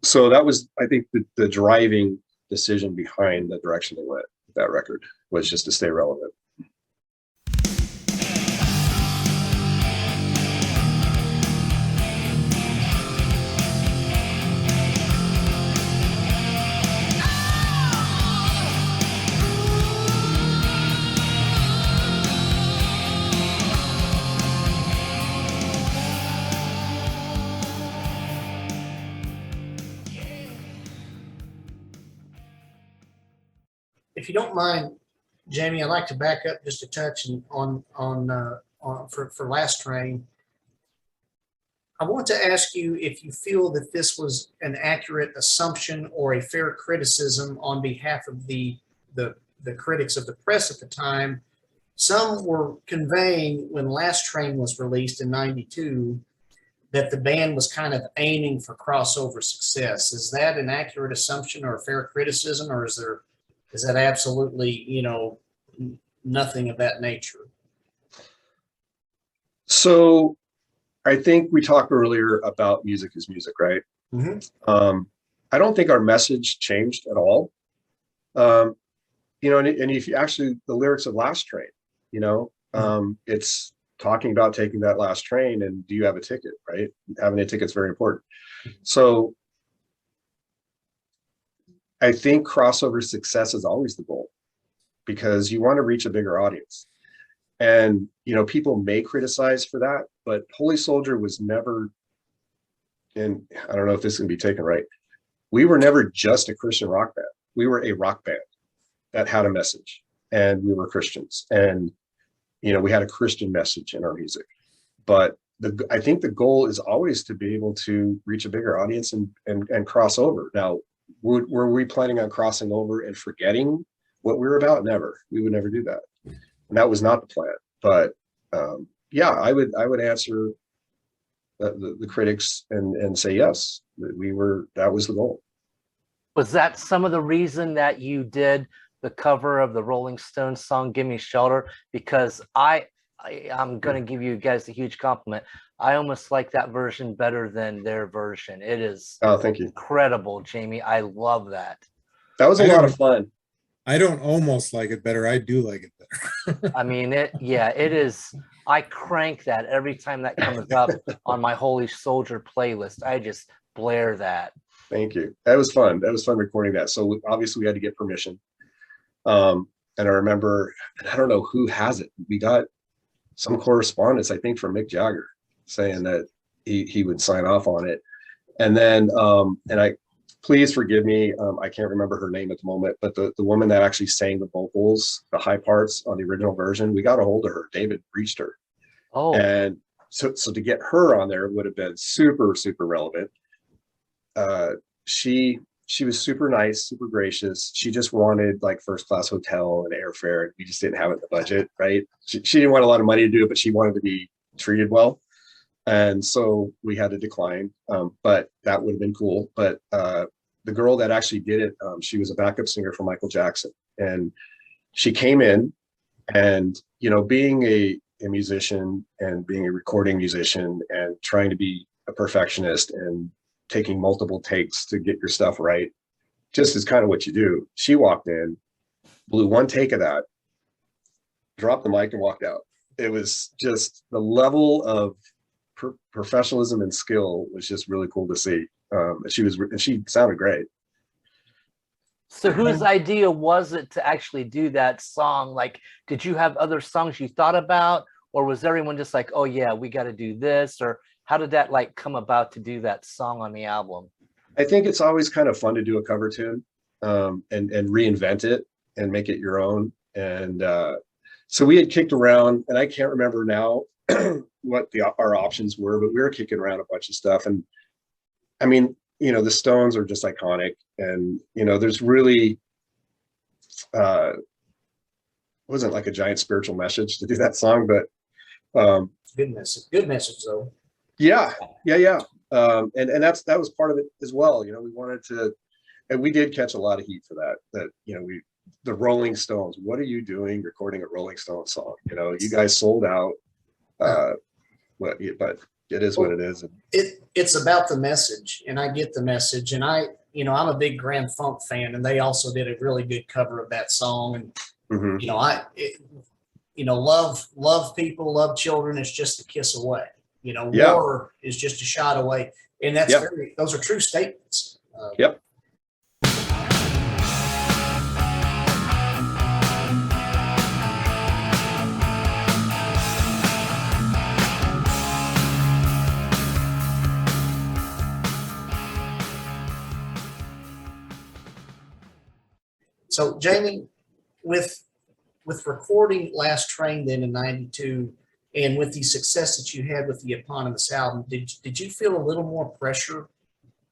So that was, I think, the driving decision behind the direction they went with that record, was just to stay relevant. If you don't mind, Jamie, I'd like to back up just a touch on for Last Train. I want to ask you if you feel that this was an accurate assumption or a fair criticism on behalf of the critics of the press at the time. Some were conveying, when Last Train was released in '92, that the band was kind of aiming for crossover success. Is that an accurate assumption or a fair criticism, or is that absolutely, nothing of that nature? So I think we talked earlier about music is music, right? Mm-hmm. I don't think our message changed at all. And if you actually, the lyrics of Last Train, it's talking about taking that last train, and do you have a ticket, right? Having a ticket is very important. So I think crossover success is always the goal, because you want to reach a bigger audience. And, people may criticize for that, but Holy Soldier was never, and I don't know if this can be taken right, we were never just a Christian rock band. We were a rock band that had a message, and we were Christians. And, we had a Christian message in our music. But I think the goal is always to be able to reach a bigger audience and cross over. Now, were we planning on crossing over and forgetting what we were about? Never. We would never do that. And that was not the plan. But yeah, I would answer the critics and say yes, that was the goal. Was that some of the reason that you did the cover of the Rolling Stones song "Give Me Shelter"? Because I'm going to give you guys a huge compliment. I almost like that version better than their version. It is Thank you. incredible, Jamie. I love that. That was a lot of fun. I don't almost like it better. I do like it better. I mean, it is. I crank that every time that comes up on my Holy Soldier playlist. I just blare that. Thank you. That was fun. That was fun recording that. So obviously we had to get permission. And I remember, and I don't know who has it. We got some correspondence, I think, from Mick Jagger saying that he would sign off on it. And then, please forgive me, I can't remember her name at the moment, but the woman that actually sang the vocals, the high parts on the original version, we got a hold of her. David reached her. Oh. And so to get her on there would have been super, super relevant. She was super nice, super gracious. She just wanted like first class hotel and airfare. We just didn't have it in the budget, right? She didn't want a lot of money to do it, but she wanted to be treated well. And so we had to decline, but that would have been cool. But the girl that actually did it, she was a backup singer for Michael Jackson. And she came in and, being a musician and being a recording musician and trying to be a perfectionist and taking multiple takes to get your stuff right, just is kind of what you do. She walked in, blew one take of that, dropped the mic and walked out. It was just the level of professionalism and skill was just really cool to see. She sounded great. So whose idea was it to actually do that song? Like, did you have other songs you thought about, or was everyone just like, oh yeah, we got to do this? Or how did that like come about to do that song on the album? I think it's always kind of fun to do a cover tune, and reinvent it and make it your own. And so we had kicked around, and I can't remember now what our options were, but we were kicking around a bunch of stuff. And I mean, the Stones are just iconic, and there's really wasn't like a giant spiritual message to do that song, but Good message though. Yeah. And that was part of it as well. We wanted to, and we did catch a lot of heat for that, the Rolling Stones, what are you doing recording a Rolling Stones song? You guys sold out. But it is what it is. It's about the message, and I get the message. And I'm a big Grand Funk fan, and they also did a really good cover of that song. And love people, love children is just a kiss away. War is just a shot away, and that's those are true statements. Yep. So Jamie, with recording Last Train then in '92, and with the success that you had with the eponymous album, did you feel a little more pressure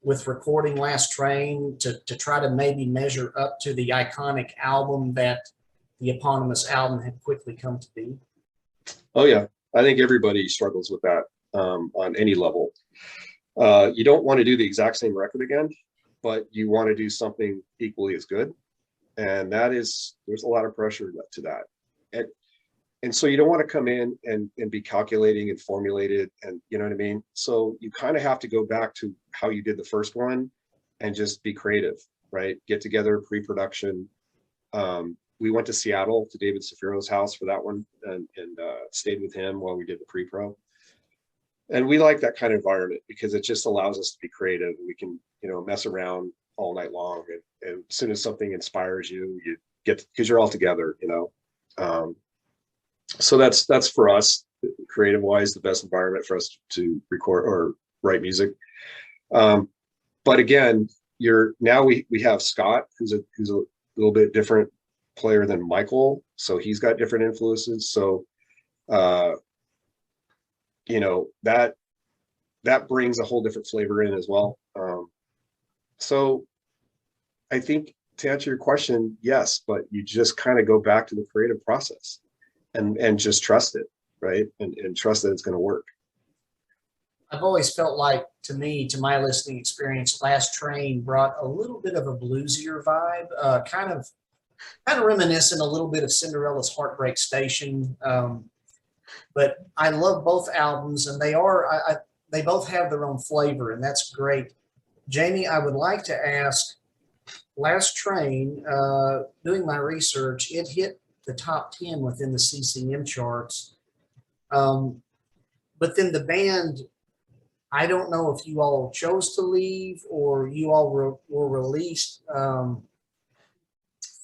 with recording Last Train to try to maybe measure up to the iconic album that the eponymous album had quickly come to be? Oh yeah, I think everybody struggles with that on any level. You don't want to do the exact same record again, but you want to do something equally as good. And there's a lot of pressure to that. And so you don't want to come in and be calculating and formulated, and you know what I mean? So you kind of have to go back to how you did the first one and just be creative, right? Get together, pre-production. We went to Seattle to David Safiro's house for that one and stayed with him while we did the pre-pro. And we like that kind of environment because it just allows us to be creative. We can, mess around all night long. And as soon as something inspires you, you get, because you're all together, so that's for us, creative wise, the best environment for us to record or write music. But again, now we have Scott, who's a little bit different player than Michael. So he's got different influences. So, that brings a whole different flavor in as well. So I think to answer your question, yes, but you just kind of go back to the creative process and just trust it, right? And trust that it's going to work. I've always felt like, to me, to my listening experience, Last Train brought a little bit of a bluesier vibe, kind of reminiscent a little bit of Cinderella's Heartbreak Station. But I love both albums, and they both have their own flavor, and that's great. Jamie, I would like to ask, Last Train, doing my research, it hit the top 10 within the CCM charts. But then the band, I don't know if you all chose to leave or you all were released from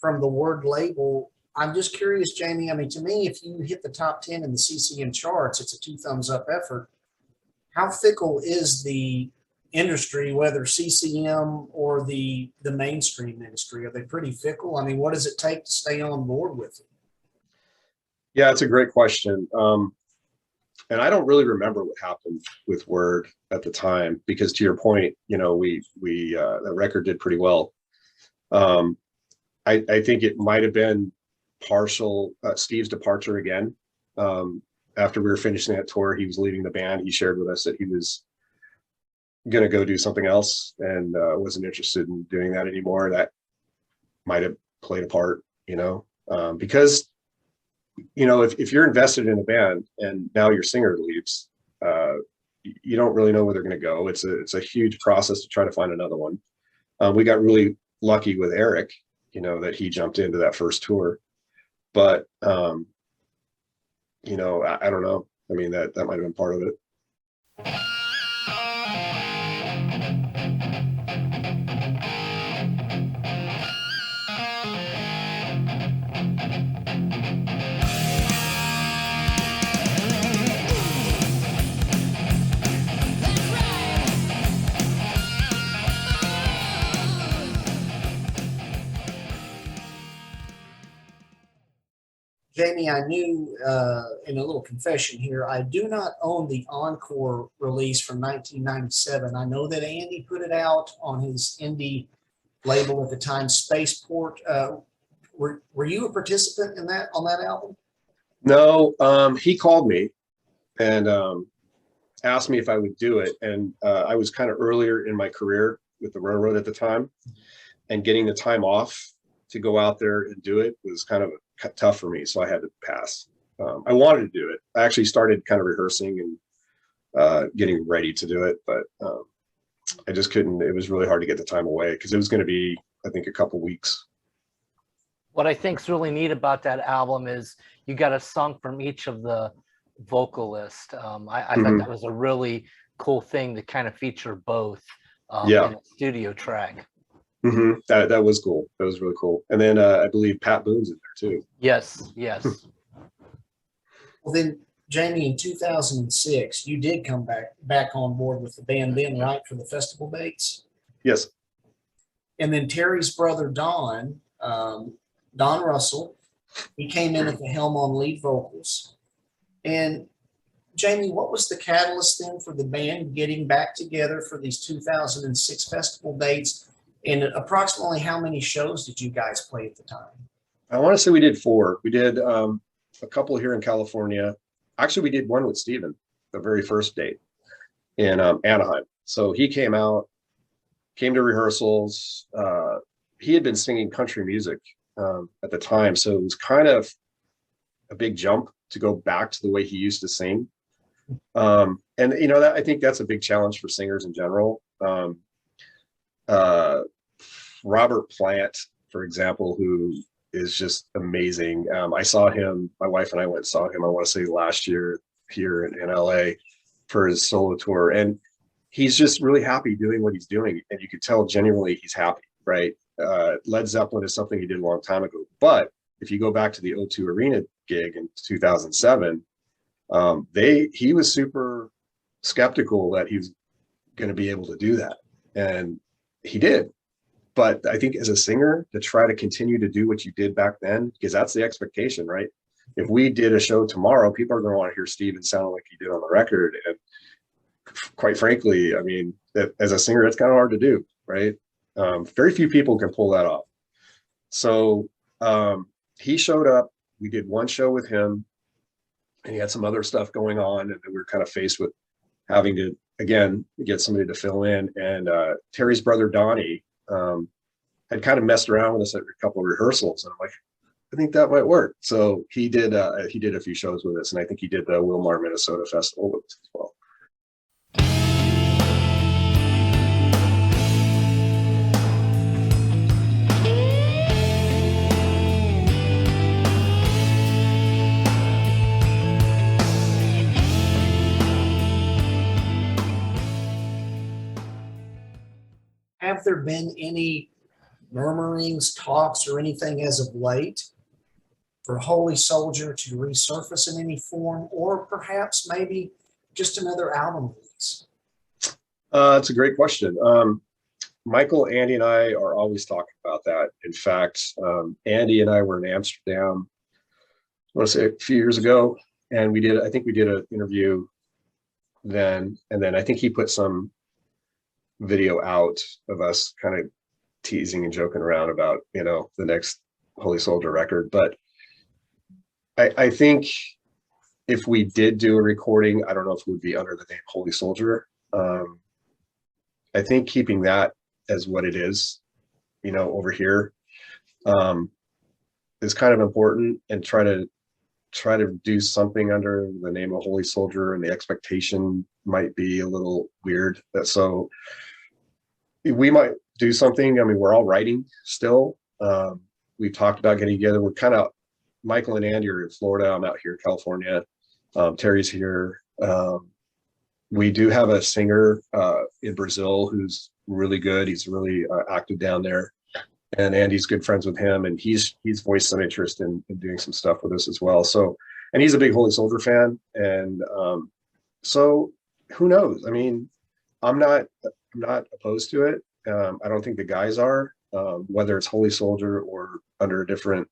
the Word label. I'm just curious, Jamie. I mean, to me, if you hit the top 10 in the CCM charts, it's a 2 thumbs up effort. How fickle is the industry, whether CCM or the mainstream industry? Are they pretty fickle? I mean, what does it take to stay on board with it? Yeah, it's a great question. And I don't really remember what happened with Word at the time, because to your point, you know, the record did pretty well. I think it might have been partial Steve's departure again. After we were finishing that tour, he was leaving the band. He shared with us that he was going to go do something else and wasn't interested in doing that anymore. That might have played a part, you know, because, you know, if you're invested in a band and now your singer leaves, you don't really know where they're going to go. It's a huge process to try to find another one. We got really lucky with Eric, you know, that he jumped into that first tour. But, you know, I don't know. I mean, that might have been part of it. Jamie, I knew, in a little confession here, I do not own the Encore release from 1997. I know that Andy put it out on his indie label at the time, Spaceport. Were you a participant in that, on that album? No, he called me and asked me if I would do it. And I was kind of earlier in my career with the railroad at the time, and getting the time off to go out there and do it was kind of tough for me. So I had to pass. I wanted to do it. I actually started kind of rehearsing and getting ready to do it, but I just couldn't. It was really hard to get the time away because it was going to be, I think, a couple weeks. What I think is really neat about that album is you got a song from each of the vocalists. I thought that was a really cool thing to kind of feature both in a studio track. That was cool. That was really cool. And then I believe Pat Boone's in there too. Yes, yes. Well, then, Jamie, in 2006, you did come back on board with the band then, right, for the festival dates? Yes. And then Terry's brother, Don Russell, he came in at the helm on lead vocals. And Jamie, what was the catalyst then for the band getting back together for these 2006 festival dates? And approximately how many shows did you guys play at the time? I want to say we did 4. We did a couple here in California. Actually, we did one with Steven, the very first date in Anaheim. So he came to rehearsals. He had been singing country music at the time. So it was kind of a big jump to go back to the way he used to sing. And, you know, I think that's a big challenge for singers in general. Robert Plant, for example, who is just amazing. I saw him, my wife and I went and saw him, I want to say last year here in LA for his solo tour. And he's just really happy doing what he's doing. And you could tell genuinely he's happy, right? Led Zeppelin is something he did a long time ago. But if you go back to the O2 Arena gig in 2007, he was super skeptical that he was going to be able to do that. And he did. But I think as a singer, to try to continue to do what you did back then, because that's the expectation, right? If we did a show tomorrow, people are going to want to hear Steven sound like he did on the record. And quite frankly, I mean, as a singer, it's kind of hard to do, right? Very few people can pull that off. So he showed up. We did one show with him, and he had some other stuff going on, and we were kind of faced with having to again, get somebody to fill in. And Terry's brother Donnie had kind of messed around with us at a couple of rehearsals, and I'm like, I think that might work. So he did a few shows with us, and I think he did the Wilmar, Minnesota festival with us as well. Have there been any murmurings, talks, or anything as of late for Holy Soldier to resurface in any form, or perhaps maybe just another album release? That's a great question. Michael, Andy, and I are always talking about that. In fact, Andy and I were in Amsterdam, I want to say a few years ago, and I think we did an interview then, and then I think he put some video out of us kind of teasing and joking around about, the next Holy Soldier record. But I think if we did do a recording, I don't know if it would be under the name Holy Soldier. I think keeping that as what it is, over here, is kind of important, and try to do something under the name of Holy Soldier, and the expectation might be a little weird. So we might do something. I mean, we're all writing still. We've talked about getting together. We're kind of, Michael and Andy are in Florida. I'm out here in California. Terry's here. We do have a singer in Brazil who's really good. He's really active down there. And Andy's good friends with him, and he's voiced some interest in doing some stuff with us as well. So, and he's a big Holy Soldier fan. And so who knows? I mean, I'm not opposed to it. I don't think the guys are, whether it's Holy Soldier or under a different,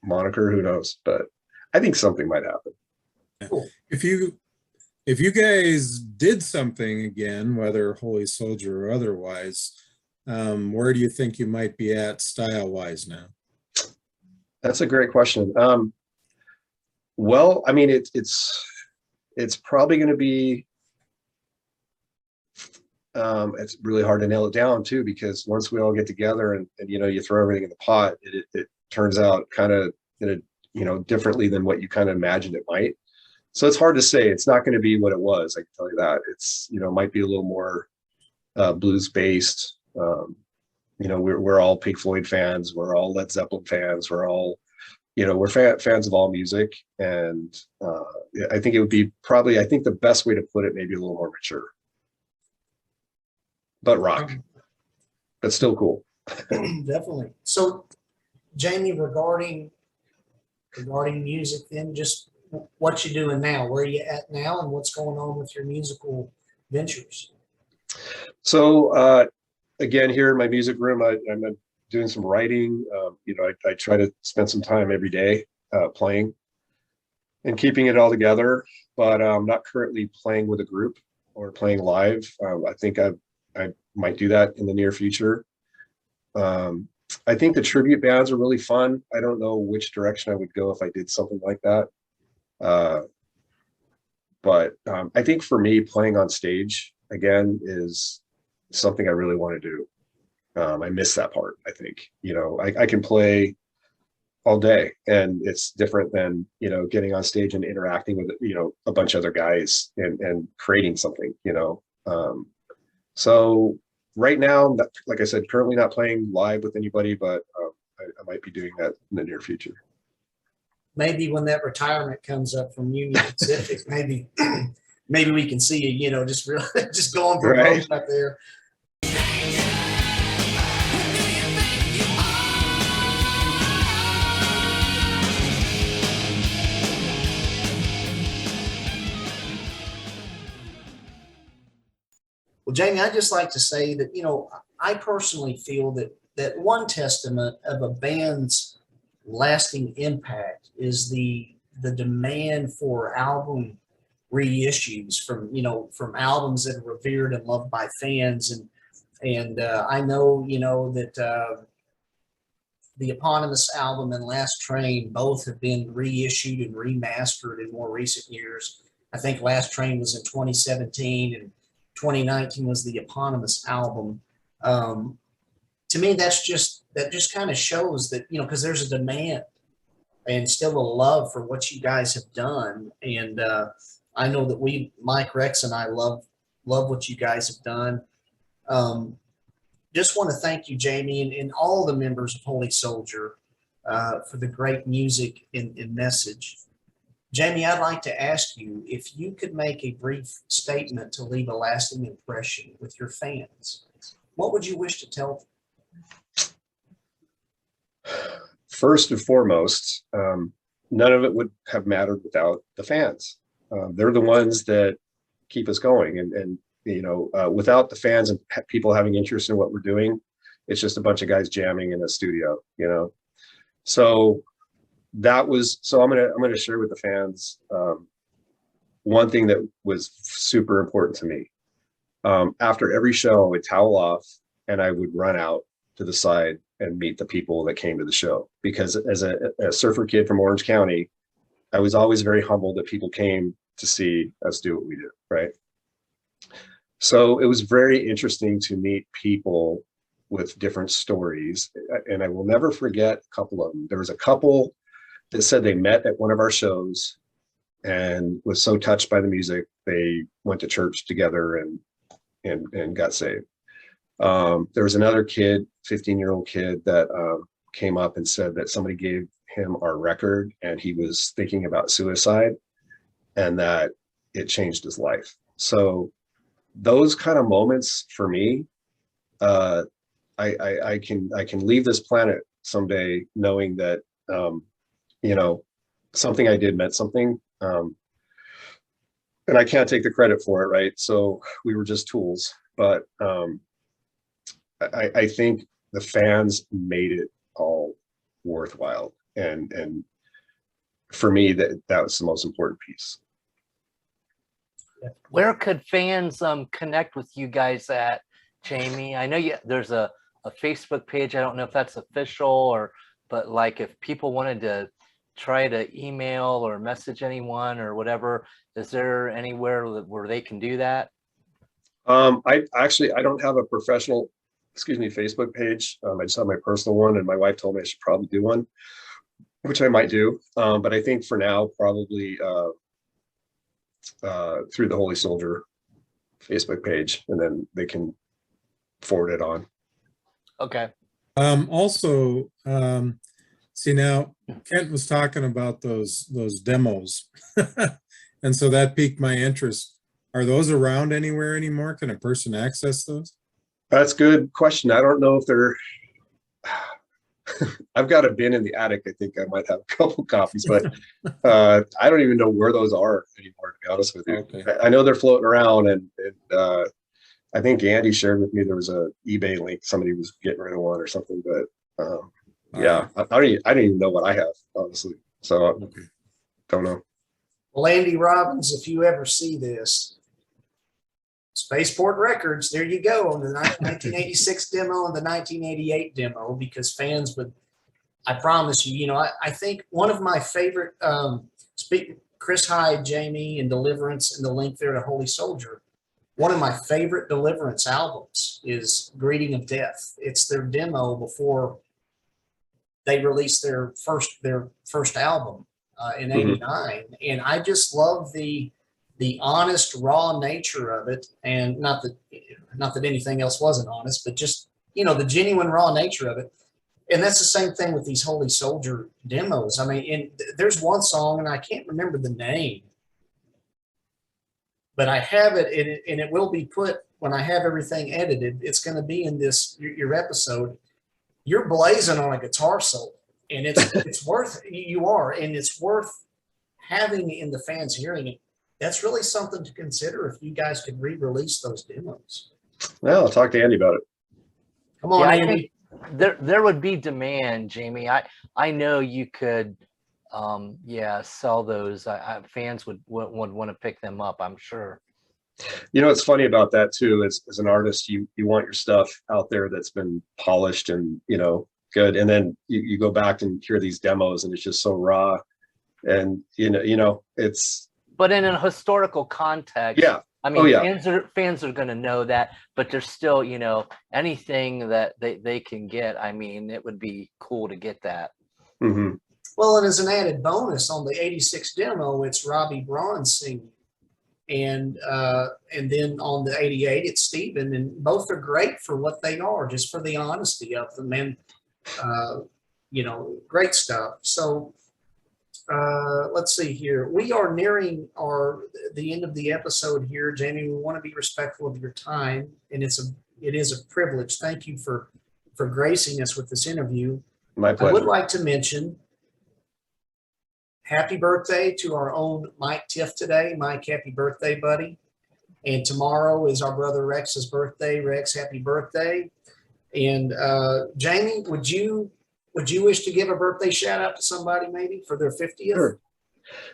moniker, who knows? But I think something might happen. Cool. If you guys did something again, whether Holy Soldier or otherwise, where do you think you might be at style-wise now? That's a great question. Well, I mean, it's probably going to be, it's really hard to nail it down too, because once we all get together and you throw everything in the pot, it turns out kind of differently than what you kind of imagined it might. So it's hard to say. It's not going to be what it was, I can tell you that. It's might be a little more blues based. We're all Pink Floyd fans, we're all Led Zeppelin fans, we're all we're fans of all music, and I think it would be probably, I think the best way to put it, maybe a little more mature, but rock, but still cool. Definitely. So, Jamie, regarding music, then, just what you doing now? Where are you at now, and what's going on with your musical ventures? So again, here in my music room, I'm doing some writing. I try to spend some time every day playing and keeping it all together, but I'm not currently playing with a group or playing live. I think I might do that in the near future. I think the tribute bands are really fun. I don't know which direction I would go if I did something like that. But I think for me, playing on stage again is something I really want to do. I miss that part. I think, I can play all day, and it's different than, getting on stage and interacting with, a bunch of other guys and creating something, so right now, like I said, currently not playing live with anybody, but I might be doing that in the near future. Maybe when that retirement comes up from Union Pacific, maybe we can see you, just going for Right. both up there. Well, Jamie, I'd just like to say that, I personally feel that one testament of a band's lasting impact is the demand for album reissues from albums that are revered and loved by fans. And I know, that the eponymous album and Last Train both have been reissued and remastered in more recent years. I think Last Train was in 2017, and 2019 was the eponymous album. To me, that just kind of shows that, because there's a demand and still a love for what you guys have done. And I know that Mike Rex and I love what you guys have done. Just want to thank you, Jamie, and all the members of Holy Soldier for the great music and message. Jamie, I'd like to ask you if you could make a brief statement to leave a lasting impression with your fans. What would you wish to tell them? First and foremost, none of it would have mattered without the fans. They're the ones that keep us going. And without the fans and people having interest in what we're doing, it's just a bunch of guys jamming in a studio, So I'm gonna share with the fans one thing that was super important to me. After every show, I would towel off and I would run out to the side and meet the people that came to the show. Because as a surfer kid from Orange County, I was always very humbled that people came to see us do what we do, right? So it was very interesting to meet people with different stories. And I will never forget a couple of them. There was a couple that said they met at one of our shows and was so touched by the music, they went to church together and got saved. There was another kid, 15-year-old kid, that came up and said that somebody gave him our record and he was thinking about suicide and that it changed his life. So those kind of moments for me, I can leave this planet someday knowing that something I did meant something, and I can't take the credit for it, right? So we were just tools, but I think the fans made it all worthwhile, and for me, that was the most important piece. Where could fans connect with you guys at, Jamie? I know there's a Facebook page. I don't know if that's official but like if people wanted to try to email or message anyone or whatever, is there anywhere where they can do that? I don't have a professional, Facebook page. I just have my personal one, and my wife told me I should probably do one, which I might do. But I think for now, probably through the Holy Soldier Facebook page, and then they can forward it on. Okay. Also, see, now Kent was talking about those demos, and so that piqued my interest. Are those around anywhere anymore? Can a person access those? That's a good question. I don't know if they're I've got a bin in the attic. I think I might have a couple copies, but I don't even know where those are anymore, to be honest with you. Okay. I know they're floating around, and I think Andy shared with me there was a eBay link. Somebody was getting rid of one or something, but yeah, I don't even know what I have, honestly. So Okay. Don't know. Well, Andy Robbins, if you ever see this, Spaceport Records, there you go, on the 1986 demo and the 1988 demo, because fans would, I promise you, I think one of my favorite, Chris Hyde, Jamie, and Deliverance, and the link there to Holy Soldier, one of my favorite Deliverance albums is Greeting of Death. It's their demo before they released their first album in '89, and I just love the honest, raw nature of it, and not that anything else wasn't honest, but just the genuine, raw nature of it. And that's the same thing with these Holy Soldier demos. I mean, there's one song, and I can't remember the name, but I have it, and it will be put when I have everything edited. It's going to be in your episode. You're blazing on a guitar solo, and it's worth having in the fans hearing it. That's really something to consider if you guys could re-release those demos. Well, I'll talk to Andy about it. Come on, Yeah, Andy. There would be demand, Jamie. I know you could sell those. Fans would want to pick them up, I'm sure. What's funny about that too is, as an artist, you want your stuff out there that's been polished and good, and then you go back and hear these demos and it's just so raw, and it's but in a historical context, Yeah. I mean, Oh, yeah. fans are going to know that, but there's still, you know, anything that they can get. I mean, it would be cool to get that. Mhm. Well, and as an added bonus on the 86 demo, it's Robbie Braun singing. And then on the 88, it's Steven, and both are great for what they are, just for the honesty of them, and you know, great stuff. So let's see here. We are nearing the end of the episode here, Jamie. We want to be respectful of your time, and it is a privilege. Thank you for gracing us with this interview. My I would pleasure. like to mention happy birthday to our own Mike Tiff today. Mike, happy birthday, buddy. And tomorrow is our brother Rex's birthday. Rex, happy birthday. And Jamie, would you wish to give a birthday shout out to somebody maybe for their 50th?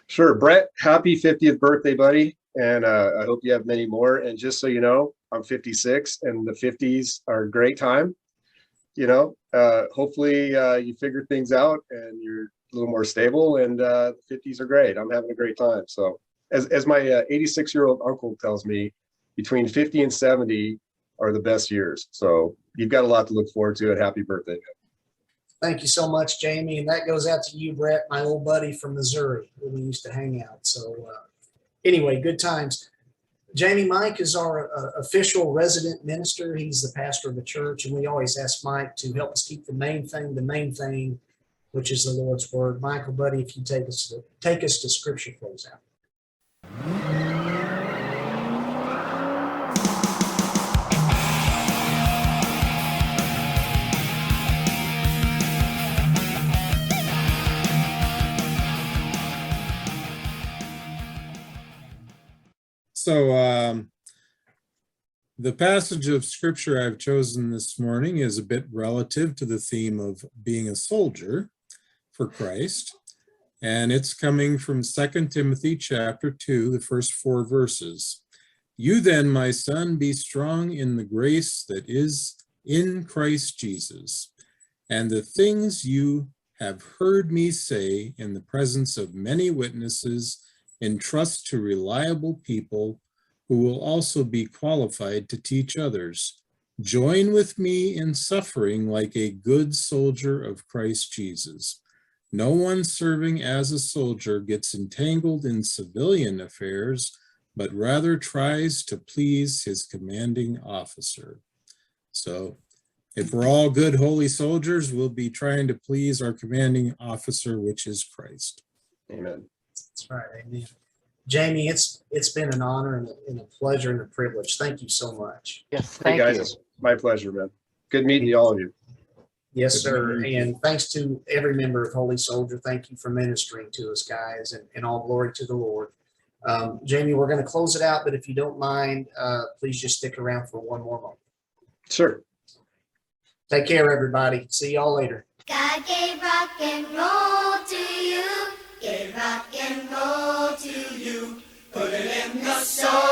Sure. Brett, happy 50th birthday, buddy. And I hope you have many more. And just so you know, I'm 56 and the 50s are a great time. You know, hopefully you figure things out and you're a little more stable, and the 50s are great. I'm having a great time. So as my 86-year-old uncle tells me, between 50 and 70 are the best years. So you've got a lot to look forward to. And happy birthday, man. Thank you so much, Jamie. And that goes out to you, Brett, my old buddy from Missouri, where we used to hang out. So anyway, good times. Jamie, Mike is our official resident minister. He's the pastor of the church, and we always ask Mike to help us keep the main thing, which is the Lord's word. Michael, buddy, if you take us to scripture closeout. So the passage of scripture I've chosen this morning is a bit relative to the theme of being a soldier for Christ. And it's coming from 2 Timothy chapter 2, the first 4 verses. You then, my son, be strong in the grace that is in Christ Jesus, and the things you have heard me say in the presence of many witnesses, entrust to reliable people who will also be qualified to teach others. Join with me in suffering like a good soldier of Christ Jesus. No one serving as a soldier gets entangled in civilian affairs, but rather tries to please his commanding officer. So if we're all good, holy soldiers, we'll be trying to please our commanding officer, which is Christ. Amen. That's right. Amen. Jamie, it's been an honor and a pleasure and a privilege. Thank you so much. Yes, Hey thank guys, you. it's my pleasure, man. Good meeting all of you. Yes, sir. And thanks to every member of Holy Soldier. Thank you for ministering to us, guys, and all glory to the Lord. Jamie, we're going to close it out, but if you don't mind, please just stick around for one more moment. Sure. Take care, everybody. See y'all later. God gave rock and roll to you, gave rock and roll to you, put it in the soul